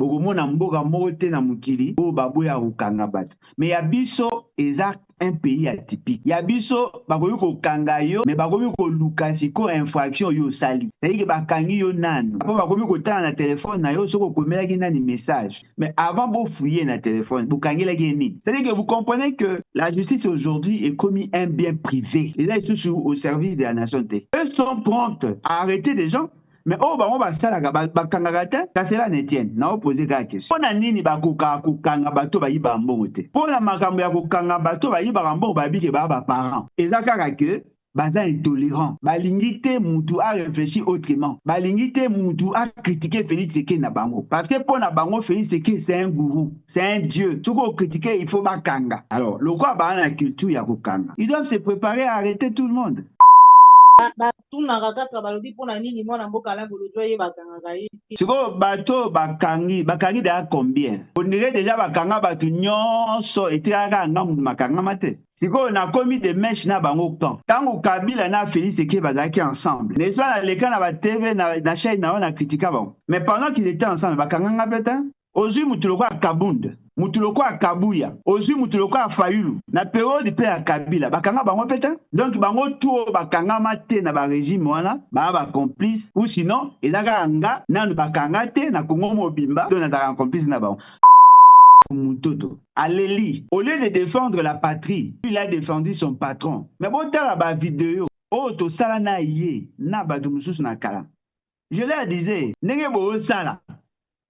bokomona mboka moko te na mokili oyo baboya kokanga bato. Mais ya biso eza un pays atypique. Ya biso bakoki kokanga yo mais bakoki koluka siko infraction yo osali. C'est-à-dire que bakangi yo nanu. Apo bakoki kotala na telefone na yo soki okomelaki nani message. Mais avant bofouiller na telefone, bokangelaki nini? C'est-à-dire que vous comprenez que la justice aujourd'hui est commis un bien privé. Et là, ils sont au service de la nation. Eux sont promptes à arrêter des gens. Mais oh bango basalaka bakangaka te kasi la netienne na opose kaka question mpona nini bakokaka kokanga bato bayiba mbongo te mpona makambo ya kokanga bato bayibaka mbongo babike baa baparent eza kaka ke baza intolérant balingi te mutu a réfléchir autrement balingi te mutu a critiquer Félix Tshisekedi na bango parce que mpona bango Félix Tshisekedi c'est un gourou c'est un dieu soki ocritiquer il faut bakanga alors lokwa baa na culture ya kokanga ils doivent se préparer à arrêter tout le monde. batunaka kaka balobi mpona nini mwana mboka Alain Bolojwa ye bakangaka ye sikoyo bato bakangi deya combien ondire deja bakanga bato nyonso etikaka ngambu makangama te sikoyo nakomi de meshe na bango temps ntango Kabila na Félix Tshisekedi bazalaki ensemble n'est-ce pas naleka na batv na chaîne na yo na kritika bango mais pendant qu'ils étaient ensemble bakanganga pe te ozwi mutu lokola Kabunda mutu lokola Kabuya ozwi mutu lokola Fayulu na periode mpe ya Kabila bakanga bango pe te donc bango tout bakangama te na barégime wana baa bacomplice ou sinon ezaka nga nanu bakanga te na Congo mobimba to nazalaka complice na bango. Mutoto aleli au lieu de défendre la patrie il a défendu son patron mais botala ba vidéo oyo tosala na ye na bato mosusu na kala je leur disais ndenge bosala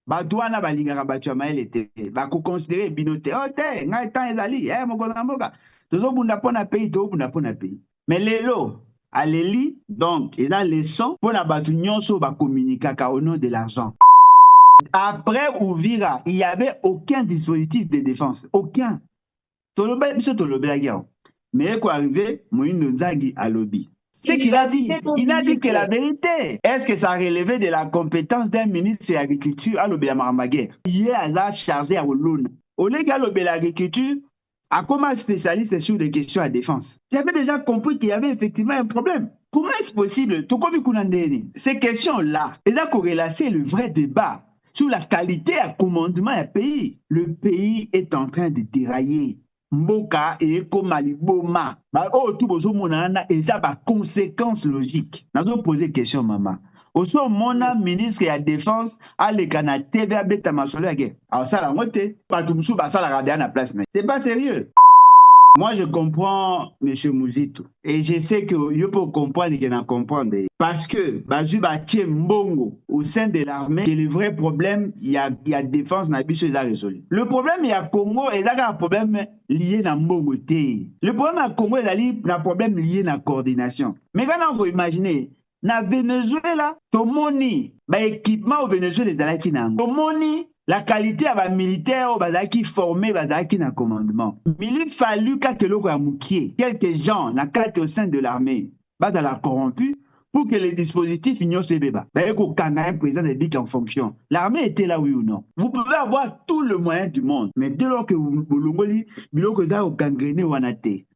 bato wana balingaka bato ya mayele te bakoconsidere bino te o te ngai temps ezali mokonzi na mboka tozobunda mpo na pays tozobunda mpo na pays mais lelo aleli donc eza leçon mpo na bato nyonso bakommunikaka au nom de l'argent. Après Ouvira, il n'y avait aucun dispositif de défense. Aucun. Mais quoi arrivé, Moïse Nzangi a lobby. C'est qu'il a dit. Il a dit que la vérité. Est-ce que ça relevait de la compétence d'un ministre de l'Agriculture à l'obé à Maramaguer? Il est chargé à Olona. Au lieu qu'à l'obé l'agriculture, à comment spécialiste sur des questions à défense. J'avais déjà compris qu'il y avait effectivement un problème. Comment est-ce possible? Ces questions-là, elles ont corrélé le vrai débat sur la qualité à commandement du pays. Le pays est en train de dérailler. Mboka et Komaliboma. Oh, tout bozo monana et ça va conséquences logiques. Nous avons posé question, maman. Au soit mon ministre de la Défense a le Canada TVA beta masolo à guerre. Alors ça la motte, pas tout monsieur ça la garder à la place mais c'est pas sérieux. Moi, je comprends M. Mouzito. Et je sais que je peux comprendre qu'il en comprendre. Parce que, Mbongo, au sein de l'armée, c'est le vrai problème, il y a défense, il y a résolu. Le problème, il y a Congo, et là, il y a un problème lié à Mbongo. Le problème à Congo, il y a un problème lié à la coordination. Mais quand on peut imaginer, na Venezuela, tomoni, équipement au Venezuela, les alaki nango. Tomoni, la qualité à militaire qui formé qui na commandement. Mais il fallu quelques gens na carte au sein de l'armée dans la corrompue pour que les dispositifs ignorent ce débat. Un président de BIC en fonction. L'armée était là, oui ou non. Vous pouvez avoir tout le moyen du monde, mais dès lors que vous gangréné ou anaté,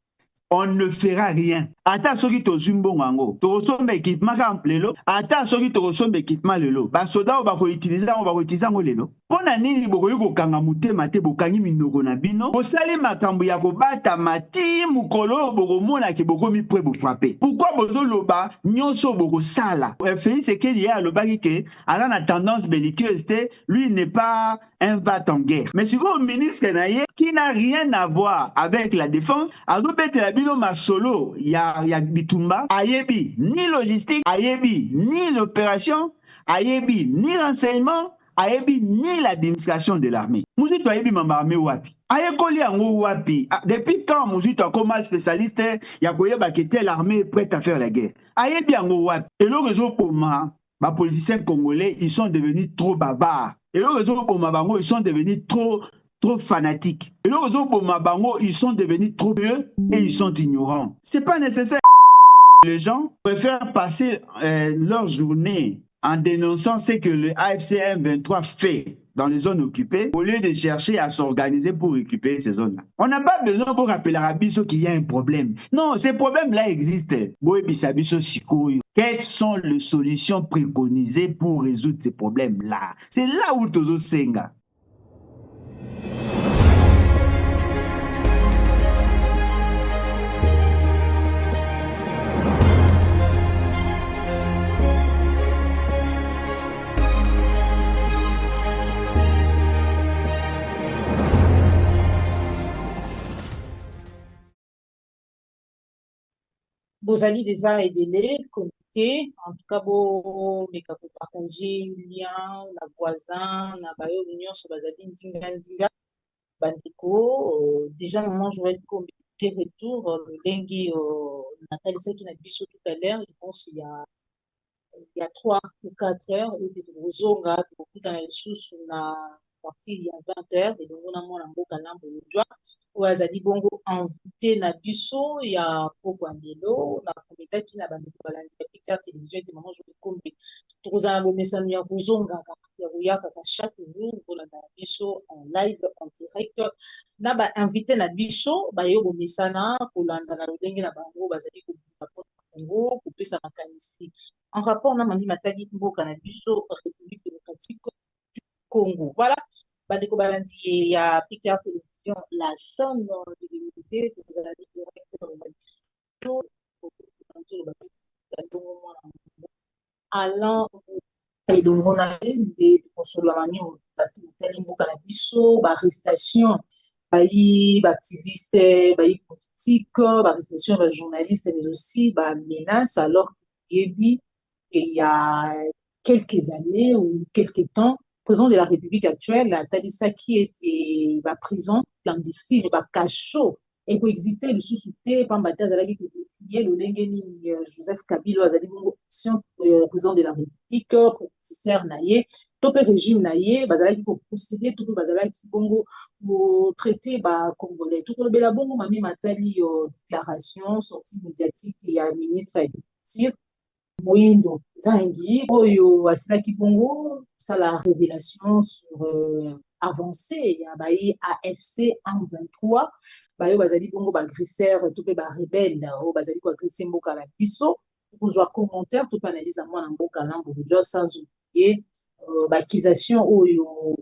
on ne fera rien. Ata soki to zumbo ngango, to resombe équipement kam lelo, ata soki to resombe équipement lelo, ba soda ba ko utiliser ngo lelo. Pona nini boko yuko kanga mutema te bokangi minoko na bino, bosali makambo ya ko bata mati mukolo boko mona ke boko mi pre bo frapper. Pourquoi bozo loba nyonso boko sala? Félix Tshisekedi a lobaki ke ala na tendance belliqueuse te, lui n'est pas un va en guerre. Mais sur le ministre naye qui n'a rien à voir avec la défense, azobete la bino masolo ya Bitumba, ayebi ni logistique, ayebi ni l'opération, ayebi ni renseignement, ayebi ni l'administration de l'armée. Mouzito ayebi mamba wapi. Ayekoli yango wapi. Depuis quand Mouzito a comme spécialiste, ya koyeba que telle armée est prête à faire la guerre. Ayebi yango wapi. Et le réseau Poma, les politiciens congolais, ils sont devenus trop bavards. Et le réseau Poma Bango, ils sont devenus trop fanatiques. Et le réseau Poma Bango, ils sont devenus trop vieux et ils sont ignorants. C'est pas nécessaire. Les gens préfèrent passer leur journée en dénonçant ce que le AFC M23 fait dans les zones occupées, au lieu de chercher à s'organiser pour récupérer ces zones-là. On n'a pas besoin pour rappeler à Rabiso qu'il y a un problème. Non, ces problèmes-là existent. Quelles sont les solutions préconisées pour résoudre ces problèmes-là? C'est là où Tozo Senga. Bozali déjà ebele comité, en tout cas bo meka ko partager lien na voisin na bayo nyonso bazali nzinga nzinga bandeko déjà moment je vais être comité retour lengi Nathalie Saki na biso tout à l'heure je pense il y a 3 ou 4 heures et était bozonga tokutana lisusu na partir il y a 20 heures et donc on a mona mboka lambo lojwa oyo azali bongo invité na biso ya pokwa ndelo na kometaki na bandeko balandi ya picture télévision ete mama jour ekombe tokozala na bomesano ya kozongaka ya koyakaka chaque jour kolanda na biso en live en direct na bainvité na biso bayo bomesana kolanda na lolenge na bango bazali kobunda mpona congo kopesa makanisi en rapport na mami matali mboka na biso république démocratique du congo voilà bandeko balandi ya picture télévision la chaîne de l'unité tozalaki direct Alain elongo na ye nde tokosolana nio bato batali mboka na biso baarrestation bayi baactiviste bayi politique baarrestation ya bajournaliste mais aussi bamenace alors yebi il y a quelques années ou quelques temps président de la République actuelle atalisaki ete baprison clandestine bacachot ekoexiste lisusu te pamba te azalaki ye lolenge nini Joseph Kabila azali bongo président de la République politicien na ye to pe régime na ye bazalaki koprocéder to pe bazalaki bongo kotraité bacongolais to kolobela bongo mami matali déclaration sortie médiatique ya ministre ya agriculture Moindo Nzangi oyo asilaki bongo sala révélation sur avancée ya bayi AFC M23 bayo bazali bongo bagrisseur to pe barebelle oyo bazali koagresse mboka na biso kozwa commentaire to pe analyse ya mwana mboka lambo lojwa sans oublier baakisation oyo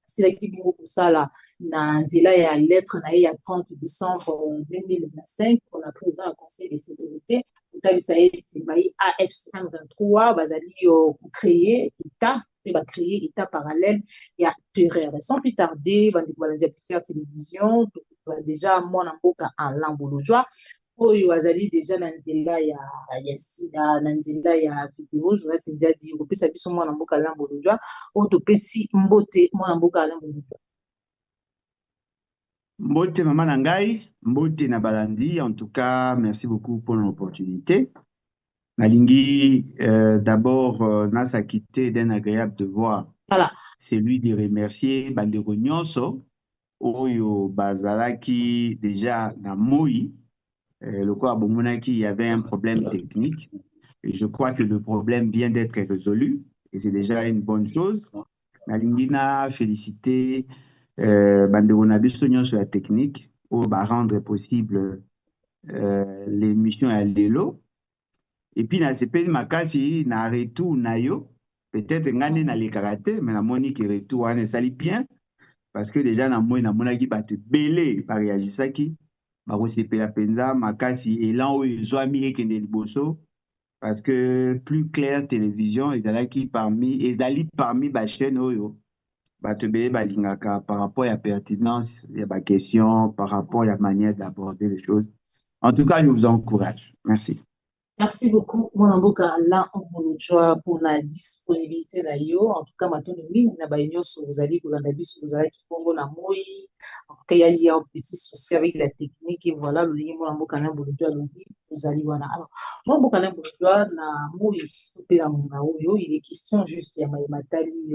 asilaki bongo kosala na nzela ya lettre na ye ya 30 décembre 2025 mpona président ya conseil de sécurité kotalisa ete bayi AFC M23 bazali kocréer état mpe bacréer état parallèle ya terreur sans plus tarder bandeko balandi ya picture télévision déjà mwana mboka Alain Bolojwa oyo azali déjà na nzela ya sida na nzela ya vidéo journaliste ndia di kopesa biso mwana mboka Alain Bolojwa oyo topesi mbote mwana mboka Alain Bolojwa Mbote maman Nangai, mbote na balandi, en tout cas, merci beaucoup pour l'opportunité. Nalingi, d'abord, Nasa quitté d'un agréable devoir. Voilà. C'est lui de remercier Bandero Nyonso, Oyo Bazalaki, déjà, na Moi, le quoi Bomonaki, il y avait un problème technique. Et je crois que le problème vient d'être résolu. Et c'est déjà une bonne chose. Nalingi na félicité Bandero Nabiso Nyonso la technique, pour rendre possible l'émission à Lelo. Et puis, na sepeli makasi na retour na yo, peut-être ngane na le karaté, mais na moni ki retour wane sali bien, parce que déjà na mona ki bate belé par réagisaki, ba ko sepela penza makasi elan o ezwami ekende liboso, parce que plus clair télévision ezali parmi ba chaîne oyo bate belé balingaka par rapport à la pertinence, il y a ba question par rapport à la manière d'aborder les choses. En tout cas, je vous encourage. Merci. Merci beaucoup, mwana mboka Alain Bolojwa pour la disponibilité na yo. En tout cas, maintenant, mingi na ba nyonso bozali kolanda biso bozalaki bongo na moi. En tout cas, il y a un petit souci avec la technique et voilà, le lien mwana mboka Alain Bolojwa lobi bozali wana. Alors, mwana mboka Alain Bolojwa na moi pe la monga oyo, il est question juste ya matali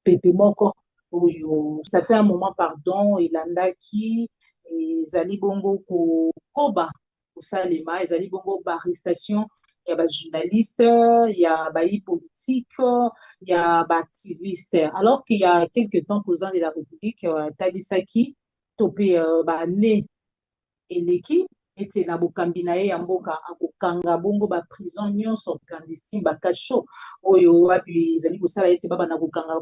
pepe moko oyo. Ça fait un moment pardon, il andaki ezali bongo ko koba Salema, ezali bongo arrestation, il y a des journalistes, il y a des politiques, il y a des activistes. Alors qu'il y a quelques temps, président de la République, Tadisaki, topé né et l'équipe, ete na bokambi na ye ya mboka akokanga bongo baprison nyonso clandestine bakacho oyo wapi ezali kosala ete babana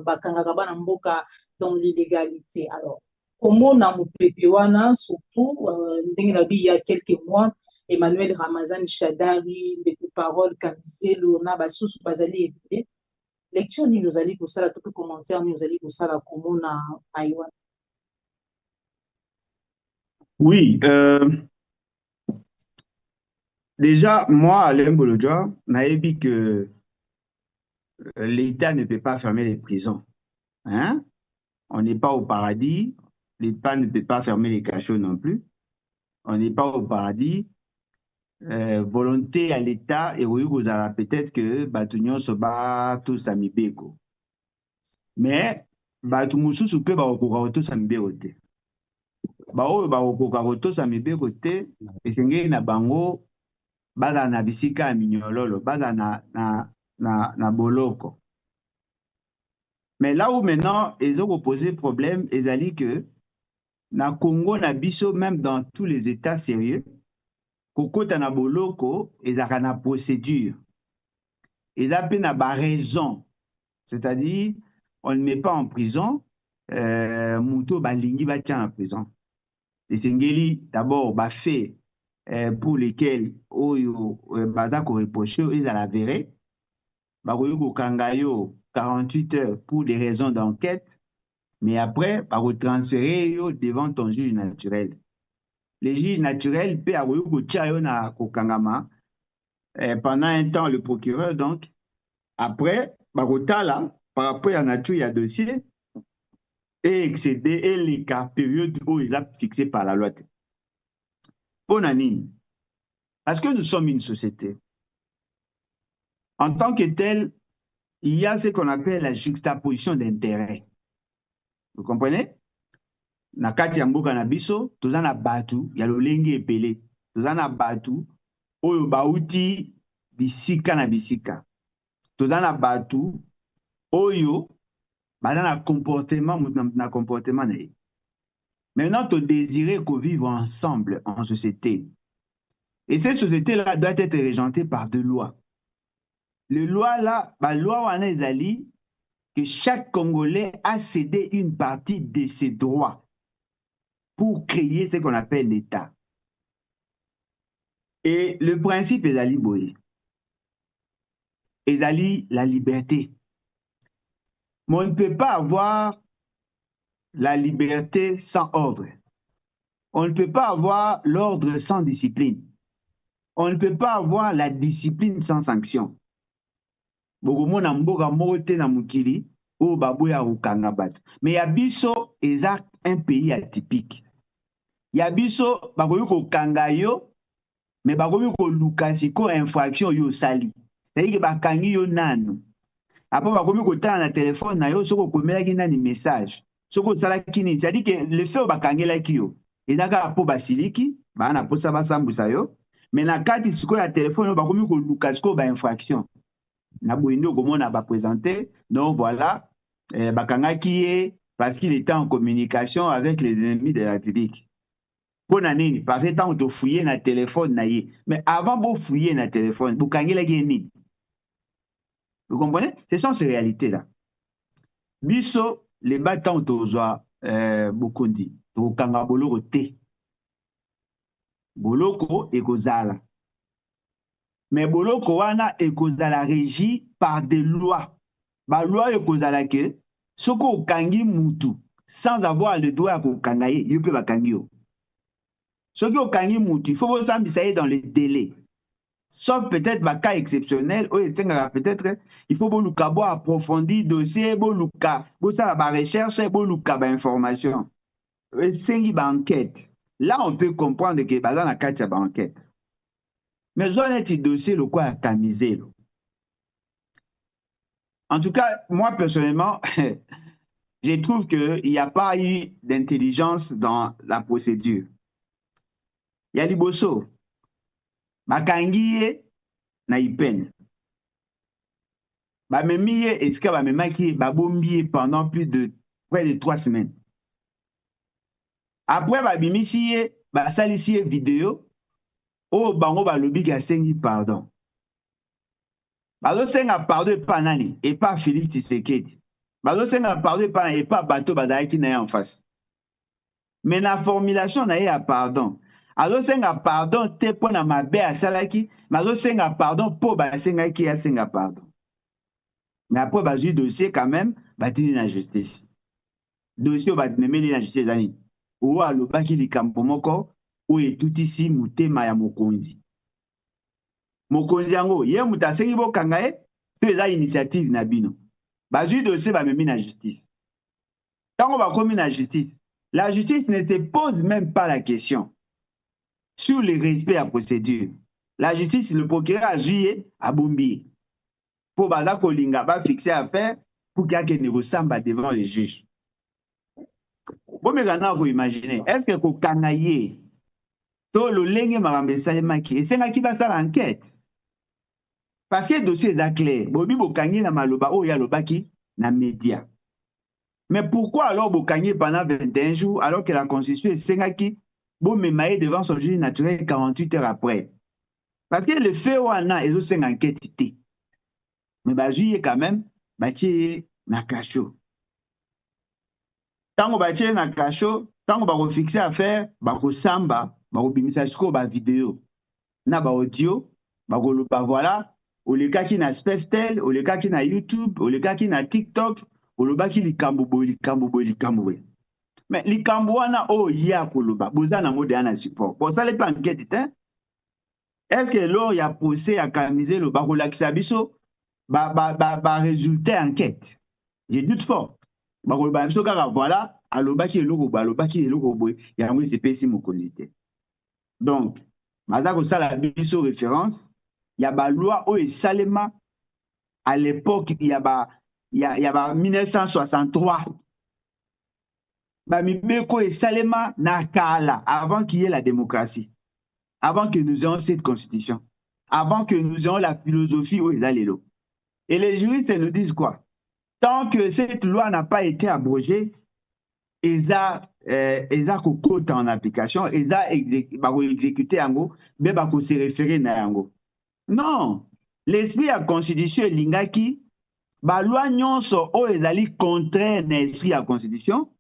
bakangaka bana mboka dans l'illégalité. Alors komona mopepe wana surtout ndenge na bi il y a quelques mois Emmanuel Ramazani Shadari ndeko Parole Kamizelo na basusu bazali ebele lecture nini ozali kosala to pe commentaire nini ozali kosala komona aiwa? Oui, déjà, moi, Alain Bolodja, n'avais dit que l'État ne peut pas fermer les prisons. Hein? On n'est pas au paradis. L'État ne peut pas fermer les cachots non plus. On n'est pas au paradis. Volonté à l'État, et oui, vous avez peut-être que Batunion se bat tous à Mibeko. Mais, Batumusu se peut battre tous à Mibeko. Bao battre tous à Mibeko, et c'est na bango. Baza na bisika ya minyololo, baza na boloko. Mais là où maintenant, ils ont posé problème, ils ont dit que na Congo, na biso, même dans tous les États sérieux, kokota na boloko, ils ont na procédure. Ils ont na ba raison. C'est-à-dire, on ne met pas en prison, Mouto balingi ba tient en prison. Et Sengeli, d'abord, ba fait pour lesquels Bazako reproché, ils à la verré. Bakoyoko Kangayo 48 heures pour des raisons d'enquête, mais après, bako transférer devant ton juge naturel. Le juge naturel peut akoyoko tchayo na kokangama pendant un temps le procureur donc après bako tala par rapport à nature il y a dossier et excédé et les cas période où ils ont fixé par la loi. Ponani, parce que nous sommes une société. En tant que tel, il y a ce qu'on appelle la juxtaposition d'intérêts. Vous comprenez? Na kati ya mboka na biso, tozana batu, ya lolenge epele. Tozana batu, oyo bauti bisika na bisika. Tozana batu, oyo, bazana comportement, na comportement na ye. Maintenant, tu désirais qu'on vive ensemble en société. Et cette société-là doit être régentée par deux lois. Les lois là, la loi wana ezali que chaque Congolais a cédé une partie de ses droits pour créer ce qu'on appelle l'État. Et le principe ezali boye. Ezali la liberté. Mais on ne peut pas avoir la liberté sans ordre. On ne peut pas avoir l'ordre sans discipline. On ne peut pas avoir la discipline sans sanction. Bokomona mboka moko te na mukili o baboya ukanga bato. Mais yabiso eza un pays atypique. Yabiso bakoyi ko kanga yo mais bakoyi ko luka siko infraction yo sali. C'est-à-dire que bakangi yo nanu. Après bakoyi ko tala na téléphone na yo soko komelaki nani message. Soko sala kini, c'est-à-dire que le fait bakangela ki yo. Ezaka po basiliki, bana posa basambusa yo. Mais na kati siko ya téléphone bakoyi ko luka siko ba infraction. Na boindo komona ba présenté donc voilà bakangaki parce qu'il était en communication avec les ennemis de la République. Pona nini parce que tant to fouiller na téléphone na ye mais avant de fouiller na téléphone bukangela nini. Vous comprenez? Ce sont ces réalités là. Biso les battants tozwa bokondi to kanga boloko te. Boloko ekozala. Mais boloko wana ekozala régi par des lois. Ba loi ekozala que soko okangi mutu sans avoir le droit à kokanga ye, yo pe bakangi yo. Soko okangi mutu, il faut vous sambisa dans les délais. Sauf peut-être ba cas exceptionnel, peut-être il faut boluka bo approfondir dossier, boluka, bo ça ba recherche, boluka ba information. Sengi ba enquête. Là on peut comprendre que bazana na kati ba enquête. Mais on est dossier le quoi à tamiser. En tout cas, moi personnellement, je trouve qu'il n'y a pas eu d'intelligence dans la procédure. Il y a liboso. Bakangiye na ipene. Bamemiye eska bamemaki babombiye pendant près de 3 semaines. Après babimisiye basalisiye vidéo o bango balobi ka sengi pardon. Bazo senga pardon et pas nani et pas Félix Tshisekedi. Bazo senga pardon et pas bateau bazaki na en face. Mais la formulation na ya pardon. Azo senga pardon te pona mabe asalaki, mazo senga pardon po ba senga ki ya senga pardon. Mais après bazui dossier quand même, batini na justice. Dossier batimemeli na justice zani. Ou alobaki likambo moko ou etutisi mutema ya mokonzi. Mokonzi yango ye muta sengi bokanga ye to eza initiative na bino. Bazui dossier bamemi na justice. Tango bakomi na justice, la justice ne se pose même pas la question sur le respect à procédure. La justice, le procureur a joué à Bombi. Pour baza kolinga ba fixer affaire pour qu'il y ait négociable devant les juges. Bon, mais maintenant, vous imaginez, est-ce que kokanaye to le lenge marambe salemaki et c'est qui va faire l'enquête? Parce que le dossier est clair. Bobi bokanye na maloba o ya lobaki na média. Mais pourquoi alors bokanye pendant 21 jours alors que la constitution est sengaki bon memaye devant son juge naturel 48 heures après? Parce que le fait wana est aussi une enquête. Mais bah juillet quand même, bah tu na cacho. Tango bah tu na cacho, tango bah fixer affaire, bah samba, bah bimisa sko bah vidéo, na bah audio, bah voilà. Ou le cas qui na space tel, ou le cas qui na YouTube, ou le cas qui na TikTok, ou le cas qui likambo. Mais likambo wana o ya koloba, boza na mode na support. Pour ça les pas enquête hein. Est-ce que l'or y a poussé à camiser le barolakisa biso ba résultat enquête? J'ai doute fort. Barolba biso kaka voilà, alobaki eloko boy, yango c'est pesi mokonzité. Donc, mazako sala biso référence. Il y a ba loi au Salema à l'époque il y a 1963. Ba mibeko et Salema na kala avant qu'il y ait la démocratie. Avant que nous ayons cette constitution. Avant que nous ayons la philosophie où il a les lots. Et les juristes nous disent quoi? Tant que cette loi n'a pas été abrogée, ils ont côté en application, ils ont exécuté en gros, mais ils se référer à en gros. Non, l'esprit de la constitution est l'ingaki, la loi nyonso o ezali contraire à l'esprit de la constitution,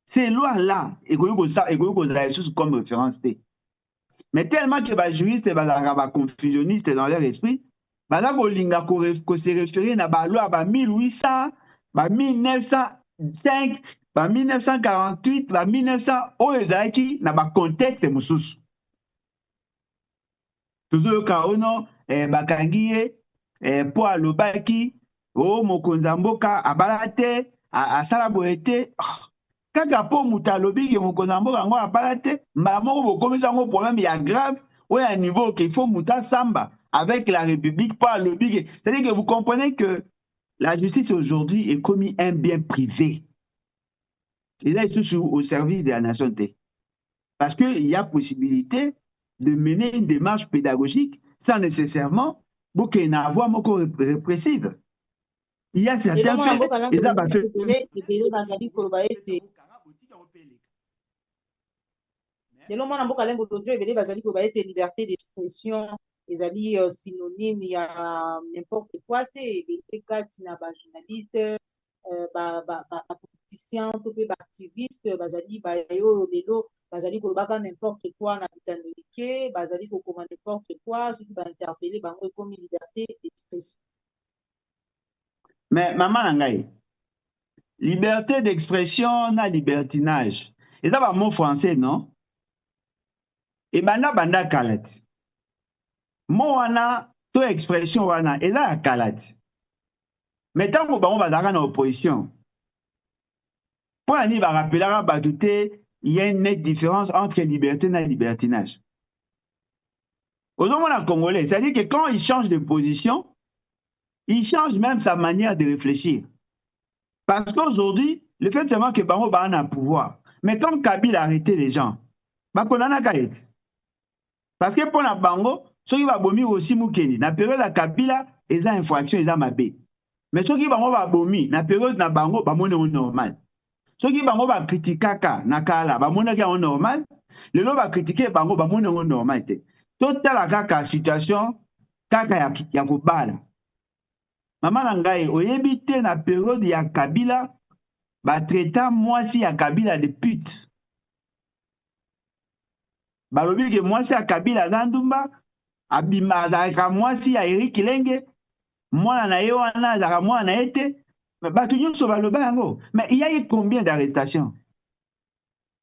ces lois-là, et que comme référence. Mais tellement que les juristes et les confusionnistes dans leur esprit, ils se référer à la loi 1800, 1905, 1948, 1900, où ils ont dans le contexte moussous. Toujours quand on bakangiye pour alobaki o mokonzamboka abalate a salaboete kaka po mutalobi ke mokonzamboka ngo abalate mbamoko bokomisa ngo problème ya grave ou à niveau qu'il faut muta samba avec la République pas alobi. C'est-à-dire que vous comprenez que la justice aujourd'hui est commis un bien privé. Et là, ils sont au service de la nation. Parce qu'il y a possibilité de mener une démarche pédagogique sans nécessairement qu'il y ait une voie répressive. Il y a certains faits. Et ça va faire. Liberté d'expression, les amis synonymes, il y a n'importe quoi, les cas, journalistes, politiciens, activistes, bazali kolobaka n'importe quoi na bitanolike, bazali kokoma n'importe quoi, ceux qui va interpeller bango comme liberté d'expression. Mais maman nangai, liberté d'expression na libertinage. Et ça va mot français, non? Et banda kalat. Mo wana to expression wana et là kalat. Mais tant que bango bazaka na opposition. Pour ani ba rappeler ba douter il y a une nette différence entre liberté et libertinage. Aux hommes congolais, c'est-à-dire que quand il change de position, il change même sa manière de réfléchir. Parce qu'aujourd'hui, le fait seulement que Bango a un pouvoir, mais quand Kabila a arrêté les gens, parce que pour la Bango, ceux qui vont bomber aussi Moukeni, na période de Kabila, ils ont infraction, ils ont mabé. Mais ceux qui vont bomber, na période de Bango, ils normal. Ceux qui vont critiquer Nakala, ils sont normal. Les gens vont critiquer Bango, ils sont normal. totala kaka situation kaka ya kobala. Mama na ngai oyebi te na période ya Kabila batraita mwasi ya Kabila de pute. Balobi ke mwasi ya Kabila aza ndumba abima azalaka mwasi ya Eric Kilenge mwana na ye wana azalaka mwana na ye te. Bato nyonso baloba yango. Mais il y a eu combien d'arrestations?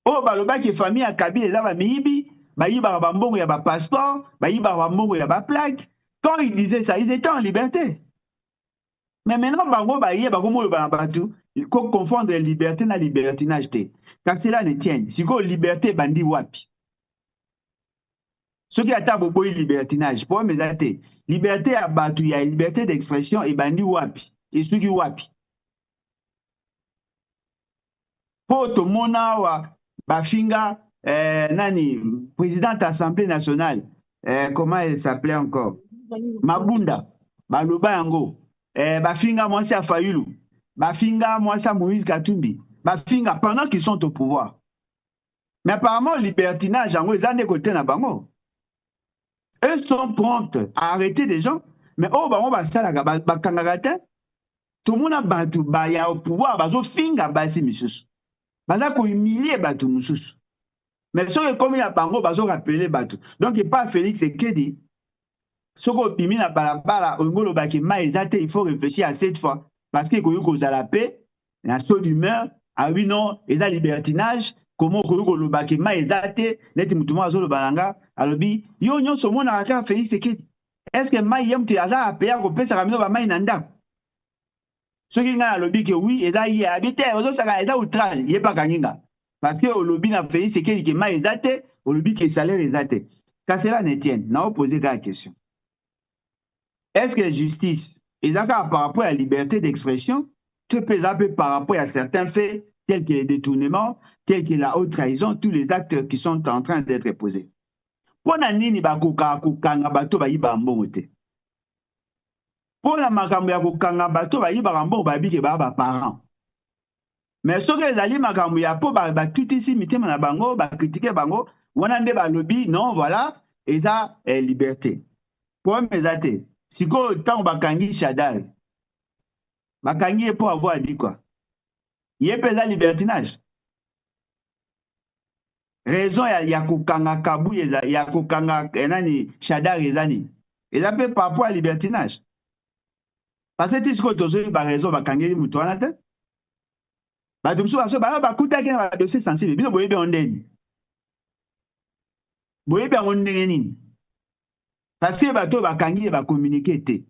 Oh balobaki famille ya Kabila eza bamiyibi bayibaka bambongo ya bapasseport bayibaka bambongo ya baplaque. Quand ils disaient ça, ils étaient en liberté. Mais maintenant, bango baye bakomo ba batu, il faut confondre liberté na libertinage te. Car cela ne tient. Si ko liberté bandi wapi. Ce qui ata boboyi libertinage, pour mes até, liberté à batu, il y a liberté d'expression et bandi wapi. Et ce qui wapi. Pour tout mona wa bafinga nani président Assemblée nationale, comment elle s'appelait encore? Mabunda, baloba yango. Bafinga mwasi ya Fayulu, bafinga mwasi ya Moïse Katumbi, bafinga pendant qu'ils sont au pouvoir. Mais apparemment, libertinage, yango, ils ont des côtés na bango. Eux sont prompts à arrêter des gens, mais oh, bango, basalaga, bakangagate, tout le monde a battu, ya au pouvoir, bazo finga basi misusu. Baza ko humilier batu misusu. Mais ce que comme il y a bango, bazo rappeler batu. Donc, il pas Félix Sekedi. Soko pimi na balabala ongolo baki maizate, il faut réfléchir à cette fois parce que koyuko za la paix na saut d'humeur ah oui non et ça libertinage comment koyuko lo baki maizate neti mutumo azolo balanga alobi yo nyonso mona aka Félix Sekedi est-ce que mai yemte aza apea ko pesa kamino ba mai nanda soki nga alobi que oui et ça y habite ozo saka et ça outrage yé pas kaninga parce que olobi na Félix Sekedi que maizate olobi que salaire ezate car cela ne tienne na poser la question. Est-ce que justice, et ça par rapport à la liberté d'expression, tu peux par rapport à certains faits, tels que les détournements, tels que la haute trahison, tous les actes qui sont en train d'être posés. Pour la nini bakuka kukanga bato ba yiba mbongo te. Pour la makambo ya kukanga bato ba yiba mbongo ba bike ba parents. Mais ce que les alliés makambo ya po ba tout ici mitema na bango ba critiquer bango, wana nde ba lobby non voilà, et ça est liberté. Pour mes athées. Si ko tant bakangi Shadari, bakangi pour avoir dit quoi? Il y a pas libertinage. Raison ya kukanga kabu ya kukanga enani Shadari ezani. Et ça peut par rapport à libertinage. Parce que tu sais que ba raison bakangi mutu wana te. Ba dumsu ba kuta ke na dossier sensible. Bino boyebe ondeni. Boyebe ondeni nini? Parce que bato bakangi ba communiquer te.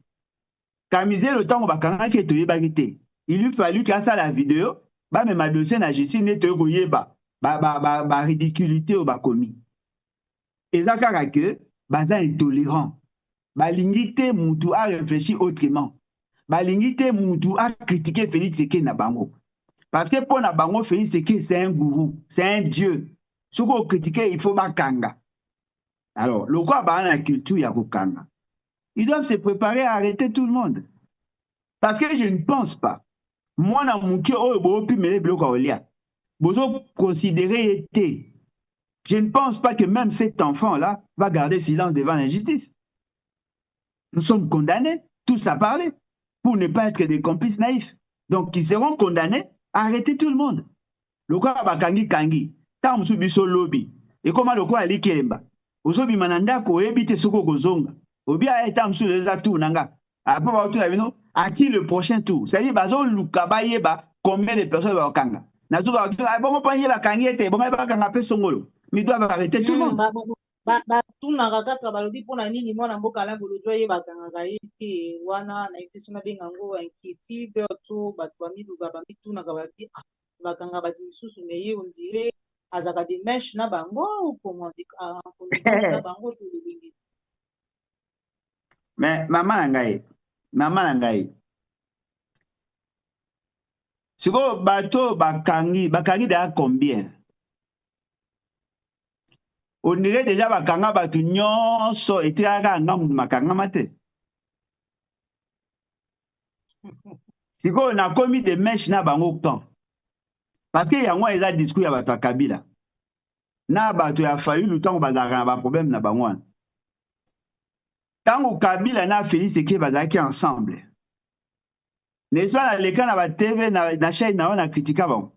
Kamize le temps bakanga ke to yeba kite. Il lui fallu qu'à ça la vidéo, ba même dossier na justice ne te ko yeba. Ba ridiculité ou ba commis. Et ça kaka que ba za intolérant. Ba lingité mutu a réfléchir autrement. Ba lingité mutu a critiquer Félix Sekedi na bango. Parce que pour na bango Félix Sekedi c'est un gourou, c'est un dieu. Ce qu'on critique il faut bakanga. Alors, le quoi dans la culture Yakukanga, ils doivent se préparer à arrêter tout le monde. Parce que je ne pense pas. Moi, dans mon cœur, considérer été. Je ne pense pas que même cet enfant-là va garder silence devant l'injustice. Nous sommes condamnés, tous à parler, pour ne pas être des complices naïfs. Donc, ils seront condamnés à arrêter tout le monde. Le quoi bakangi kangi, tam subiso lobby. Et comment le quoi ali kemba. Ozobi mananda ko ebite soko kozonga. Obia eta msu leza tour nanga. Après ba tour avino à qui le prochain tour. C'est-à-dire bazo luka ba yeba combien de personnes va kanga. Na tout ba bon pa yeba kangete bon ba kanga pe songolo. Mais doivent arrêter tout le monde. Ba tuna kakata balobi pona nini mwana mboka la bolo joye ba kanga yete wana na yete sona benga ngo inquiétude to ba to miluka ba mituna ka ba kanga ba disusu meye on dirait azaka de mèche na bango ou comment dire na bango to le mais maman ngai siko bato bakangi de combien on dirait déjà bakanga batu nyonso etikaka ngamu makanga mate siko na komi de mèche na bango temps. Parce que yango eza discours ya bato ya Kabila. Na bato ya Fayulu tango bazaka na ba problème na bango wana. Tango Kabila na Félix Sekei bazaki ensemble. N'est-ce pas les cas na TV na chaîne na on a critiqué bon.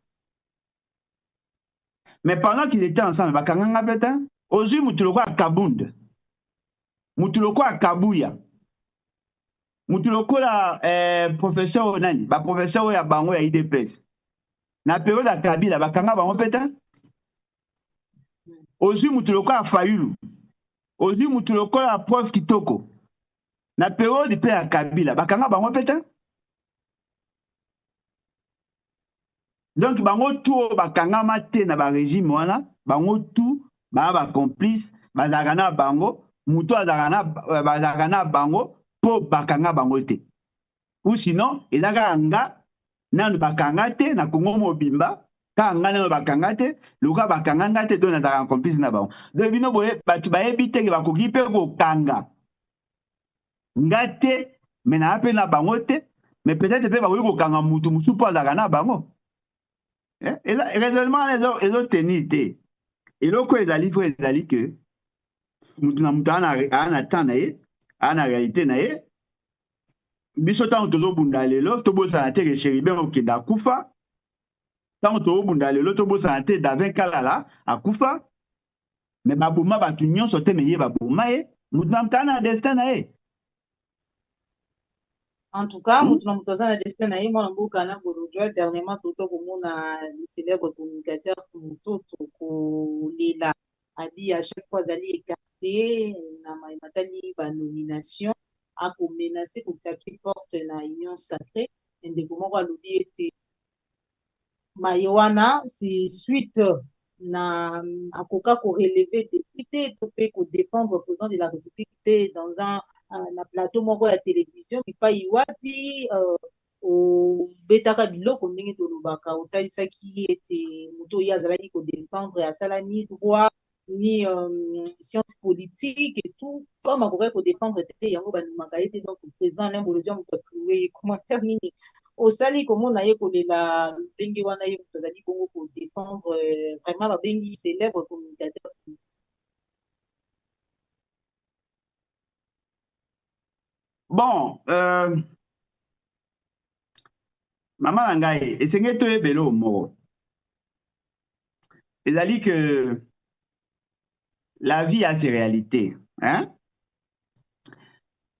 Mais pendant qu'ils étaient ensemble, bakanganga beta, ozui mutuloko a Kabund. Mutuloko a Kabuya. Mutuloko la professeur onani, ba professeur ya bango ya IDPS. Na période ya Kabila bakanga bango beta. Ozui mutuloko a Fayulu. Ozui mutuloko la prof Kitoko. Na période pe ya Kabila bakanga bango beta. Donc, bango tout bakanga mate na ba régime wana, bango tout ba complice, bazagana bango, muto bazagana bango po bakanga bango te. Ou sinon, ezaka nga nanu bakanga te na Congo mobimba, ka nga nanu bakanga te, luka bakanga ngate to na zaka complice na bango. Donc bino boye batu ba ebite ke bakoki pe ko kanga. Ngate mena ape na bango te, mais peut-être pe bakoki ko kanga mutu musu po azagana bango. Et là, raisonnement, ils ont tenu. Et là, quoi, ils allaient que, nous avons un temps, en réalité, biso tant tozo bunda lelo to bosa na te ke Chéribin okenda kufa tant to bunda lelo to bosa na te Davin Kalala akufa mais babuma batu nyonso te meye babuma ye mutu na mtana destin na ye. En tout cas, nous avons besoin de faire un mon bouc à dernièrement tout au monde le célèbre communicateur tout au Lila a dit à chaque fois d'aller écarter na matali ba nomination à pour menacer pour qui porte la union sacrée et de comment va le dire était Maïwana c'est suite na akoka ko relever député to pe ko défendre le président de la République dans un na plateau moko ya télévision bipai wapi obetaka biloko ndenge tolobaka otalisaki ete moto oyo azalaki kodéfendre asala ni droit ni science politique et tout comme akokaki kodéfendre te yango bandimaka ye te donc président nembolo dia moto atrouve commentaire nini osali komona ye kolela ndenge wana ye moto azali bongo kodéfendre vraiment babengi célèbre communicateur. Bon, maman Nangaye, et c'est que tu es bello mort. Et dit que la vie a ses réalités. Hein?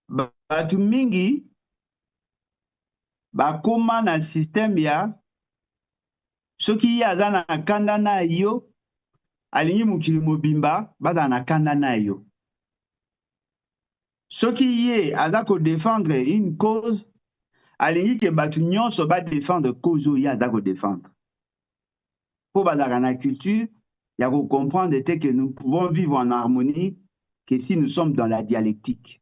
Batu mingi, bakoma na système ya, soki ya zana kanda na yo, alingi mukili mobimba, baza na kanda na yo. Soki ye aza ko défendre une cause, alingi ke batu nyonso ba défendre cause ou ya aza ko défendre. Pour bazaka na culture, il y a qu'on comprendre que nous pouvons vivre en harmonie que si nous sommes dans la dialectique.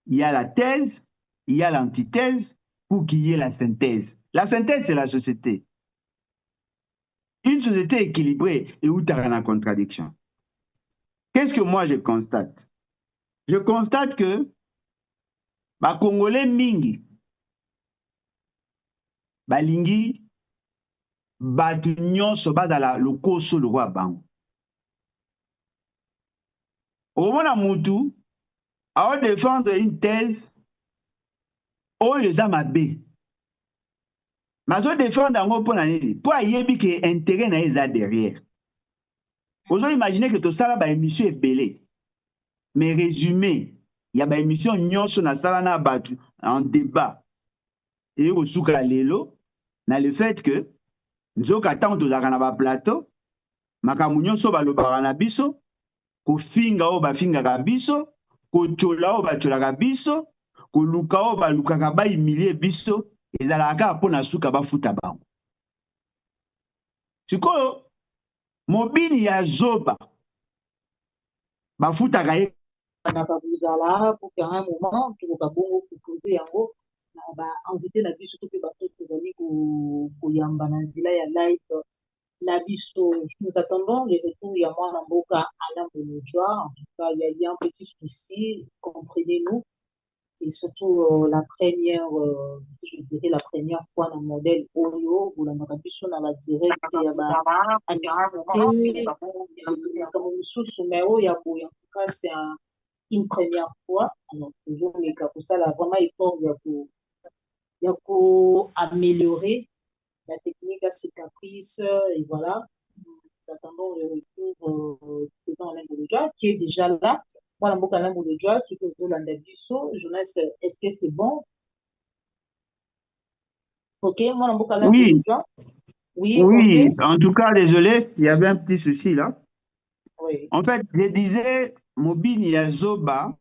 Il y a la thèse, il y a l'antithèse pour qu'il y ait la synthèse. La synthèse, c'est la société. Une société équilibrée et où tu as une contradiction. Qu'est-ce que moi je constate? Je constate que les Congolais mingi, balingi, batu nyonso bazala lokoso le roi bango. Omona mutu a défendre une thèse oyo eza mabe. Mazo défendre yango pona nini? Po ayebi ke intérêt na eza derrière. Ozo imaginer que to sala ba émission ebele. Mais résumé, il y a ba émission nyonso na sala na batu en débat. Et au suka lelo na le fait que nzoka tant tozaka na ba plateau makamu nyonso balobaka na biso ko finga o ba finga ka biso ko chola o ba chola ka biso ko luka o ba luka ka ba humilier biso ezalaka pona suka ba futa bango. Sikoyo mobini ya zoba ba futa ka ye na kabuzala pour qu'à un moment tu vas bongo proposer yango na ba invité na biso to pe ba to tozali ko yamba na nzela ya live la biso. Nous attendons le retour ya mwana mboka Alain Bonjour. En tout cas, il y a un petit souci, comprenez-nous. C'est surtout la première, je dirais la première fois dans le modèle Oyo, où la biso na la direct ya ba activité comme sous mais en tout cas c'est un une première fois. Alors, toujours les cas pour ça, là, vraiment, effort, il y a pour améliorer la technique à ses caprices, et voilà. Nous attendons le retour du président Alain Boulodjoa, qui est déjà là. Moi, la boucle Alain Boulodjoa, c'est que je l'ai dit, Jonas, est-ce que c'est bon? Ok, moi, la boucle Alain Oui, Boulodjoa. Oui, ok. oui, en tout cas, désolé, il y avait un petit souci là. Oui. En fait, je disais, Mobini Yazoba,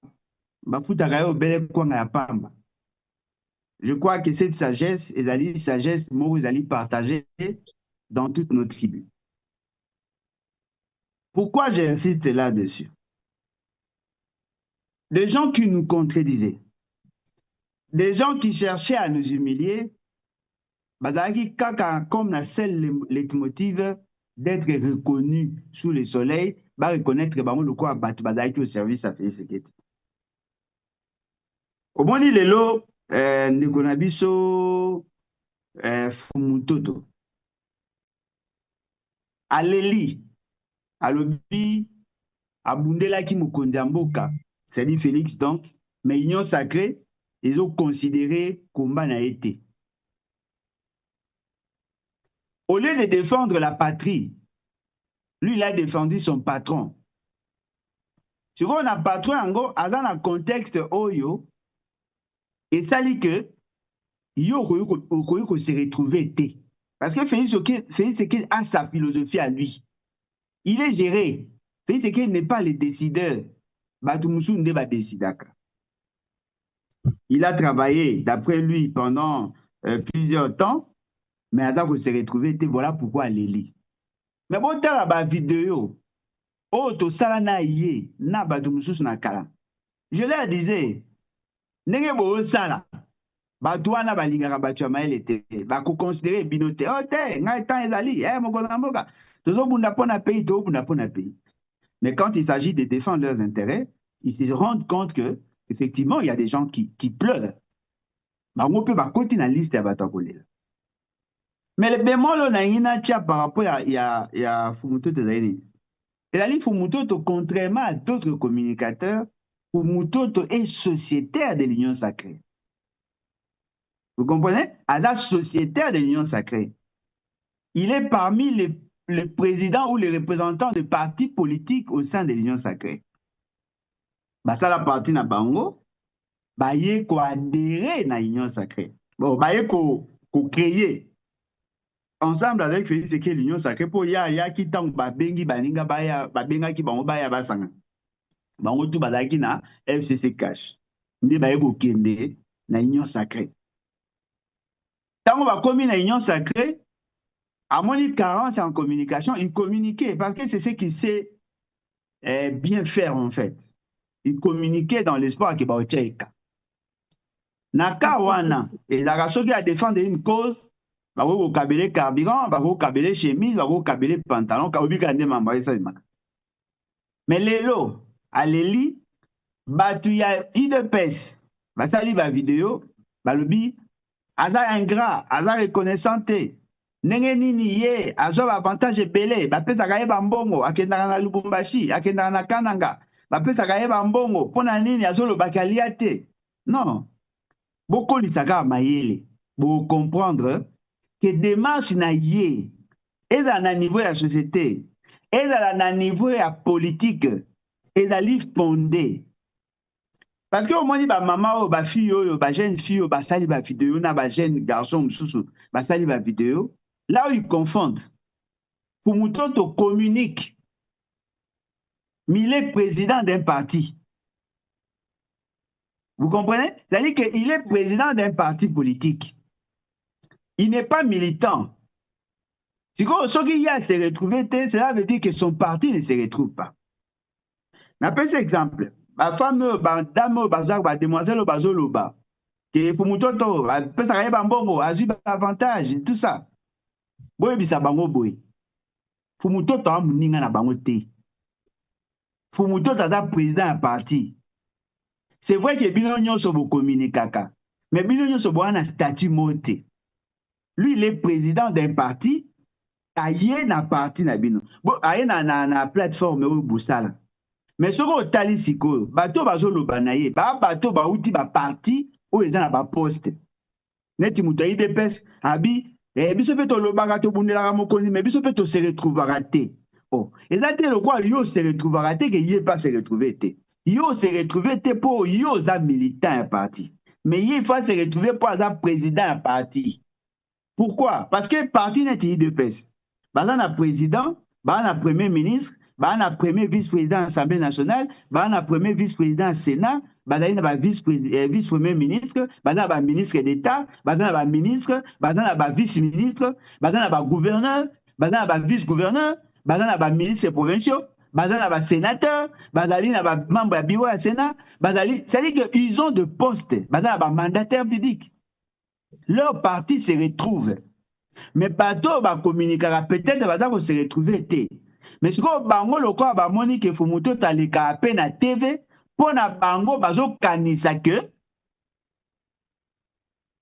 Bafutaka yo bele kwanga ya pamba. Je crois que cette sagesse, une sagesse, moi, vous allez partager dans toute notre tribu. Pourquoi j'insiste là-dessus? Des gens qui nous contredisaient, des gens qui cherchaient à nous humilier, bazalaki kaka comme la seule leitmotiv d'être reconnu sous le soleil, va reconnaître bango le quoi battu bazalaki au service à Félix Sekete. Au bon lelo, ndeko na biso Fumutoto aleli alobi abundelaki mokonzi ya mboka, c'est-à-dire Félix donc, mais union sacrée, ils ont considéré combat na été. Au lieu de défendre la patrie, lui, il a défendu son patron. Si on a patron, dans un contexte oyo, et ça dit que yo ko se retrouver té. Parce que Félix Sekete a sa philosophie à lui. Il est géré. Félix Sekete n'est pas le décideur. Batumusu nde ba décidaka. Il a travaillé, d'après lui, pendant plusieurs temps, mais à ça qu'on s'est retrouvé, voilà pourquoi elle est liée. Mais bon, tu as la vidéo, oh, to sala na yé, na batumusu na kala. Je leur disais, nenge bo sala, batouana balingaka batu ya maele te, bako considérer binote, oh te, ngai tan ezali, mokonza mboka, tozo bunda pona pays, to bunda pona pays. Mais quand il s'agit de défendre leurs intérêts, ils se rendent compte que, effectivement, il y a des gens qui pleurent. Bango pe bakoti na liste ya bato akolela. Mais le bémol na ina tia par rapport à Fumutoto zaini. Et Fumutoto, contrairement à d'autres communicateurs, Fumutoto est sociétaire de l'Union sacrée. Vous comprenez? Aza sociétaire de l'Union sacrée. Il est parmi les présidents ou les représentants de partis politiques au sein de l'Union sacrée. Basala parti na bango, baye ko adhérer na l'Union sacrée. Bon, baye ko créer ensemble avec Félix Sekete l'Union sacrée pour ya ki tang babengi baninga baya babenga ki bango baya basanga. Bango tu bazaki na FCC cash. Ndi baye ko kende na Union sacrée. Tango ba komi na Union sacrée, à mon carence en communication, il communiquait parce que c'est ce qu'il sait bien faire en fait. Il communiquait dans l'espoir que ba otcheka. Naka wana et la rasoki a défendre une cause. Bako kabele carburant, bako kabele chemise, bako kabele pantalon, kaobika nde mamba esa imaka. Mais lelo, aleli, batu ya IDPS, basali ba vidéo, balobi, aza ingrat, aza reconnaissant te, ndenge nini ye, azo ba avantage ebele, bapesaka ye bambongo, akendaka na Lubumbashi, akendaka na Kananga, bapesaka ye bambongo, pona nini azolobaki alia te. Non, bokolisaka mayele, bo comprendre que démarche na yé, et dans le niveau de la société, et dans le niveau de la politique, et dans le fondé. Parce que au moins, ba maman, ba fille, ba jeune fille, ba sali ba vidéo, na ba jeune garçon, ba sali ba vidéo, là où ils confondent. Pour Fumutoto communique, mais il est président d'un parti. Vous comprenez? C'est-à-dire qu'il est président d'un parti politique. Il n'est pas militant. Si quelqu'un se retrouve, cela veut dire que son parti ne se retrouve pas. Je prends cet exemple. Ma femme, ma dame, ma demoiselle, ma zoloba. Que pour Fumutoto, peut s'arrêter bambongo, azu avantage, tout ça. Boy bisa bango boy. Fumutoto a muninga na bango te. Fumutoto a président à parti. C'est vrai que bino nyonso bo communicaka. Mais bino nyonso bo na statut monté. Lui, il est président d'un parti. Aye na parti na bino. Bon, aye na plateforme ou bousala. Mais ce qu'on tali siko, bato bazo lobanaye, bato bauti ba parti ou ils ont ba poste. Neti muta IDPS abi biso pe to lobaka to bundela mokonzi mais biso pe to se retrouvera te. Oh, et là te le quoi yo se retrouvera te que yé pas se retrouver te. Yo se retrouver te pour yo za militant un parti. Mais il faut se retrouver pour za président un parti. Pourquoi? Parce que parti n'est IDPS. Bazan a président, bazan a premier ministre, bazan a premier vice-président de l'Assemblée nationale, bazan a premier vice-président du Sénat, bazan a vice-premier ministre, bazan a ministre d'État, bazan a ministre, bazan a vice-ministre, bazan a gouverneur, bazan a vice-gouverneur, bazan a ministre provinciaux, bazan a sénateur, bazali a membre du bureau du Sénat, bazali, c'est-à-dire qu'ils ont de postes, bazan a mandataire public. Leur parti se retrouve. Mais bateau va communiquer, peut-être va se retrouver. Mais ce que bango le quoi va monique Fumuto talika à peine à TV pour na bango bazo kanisa que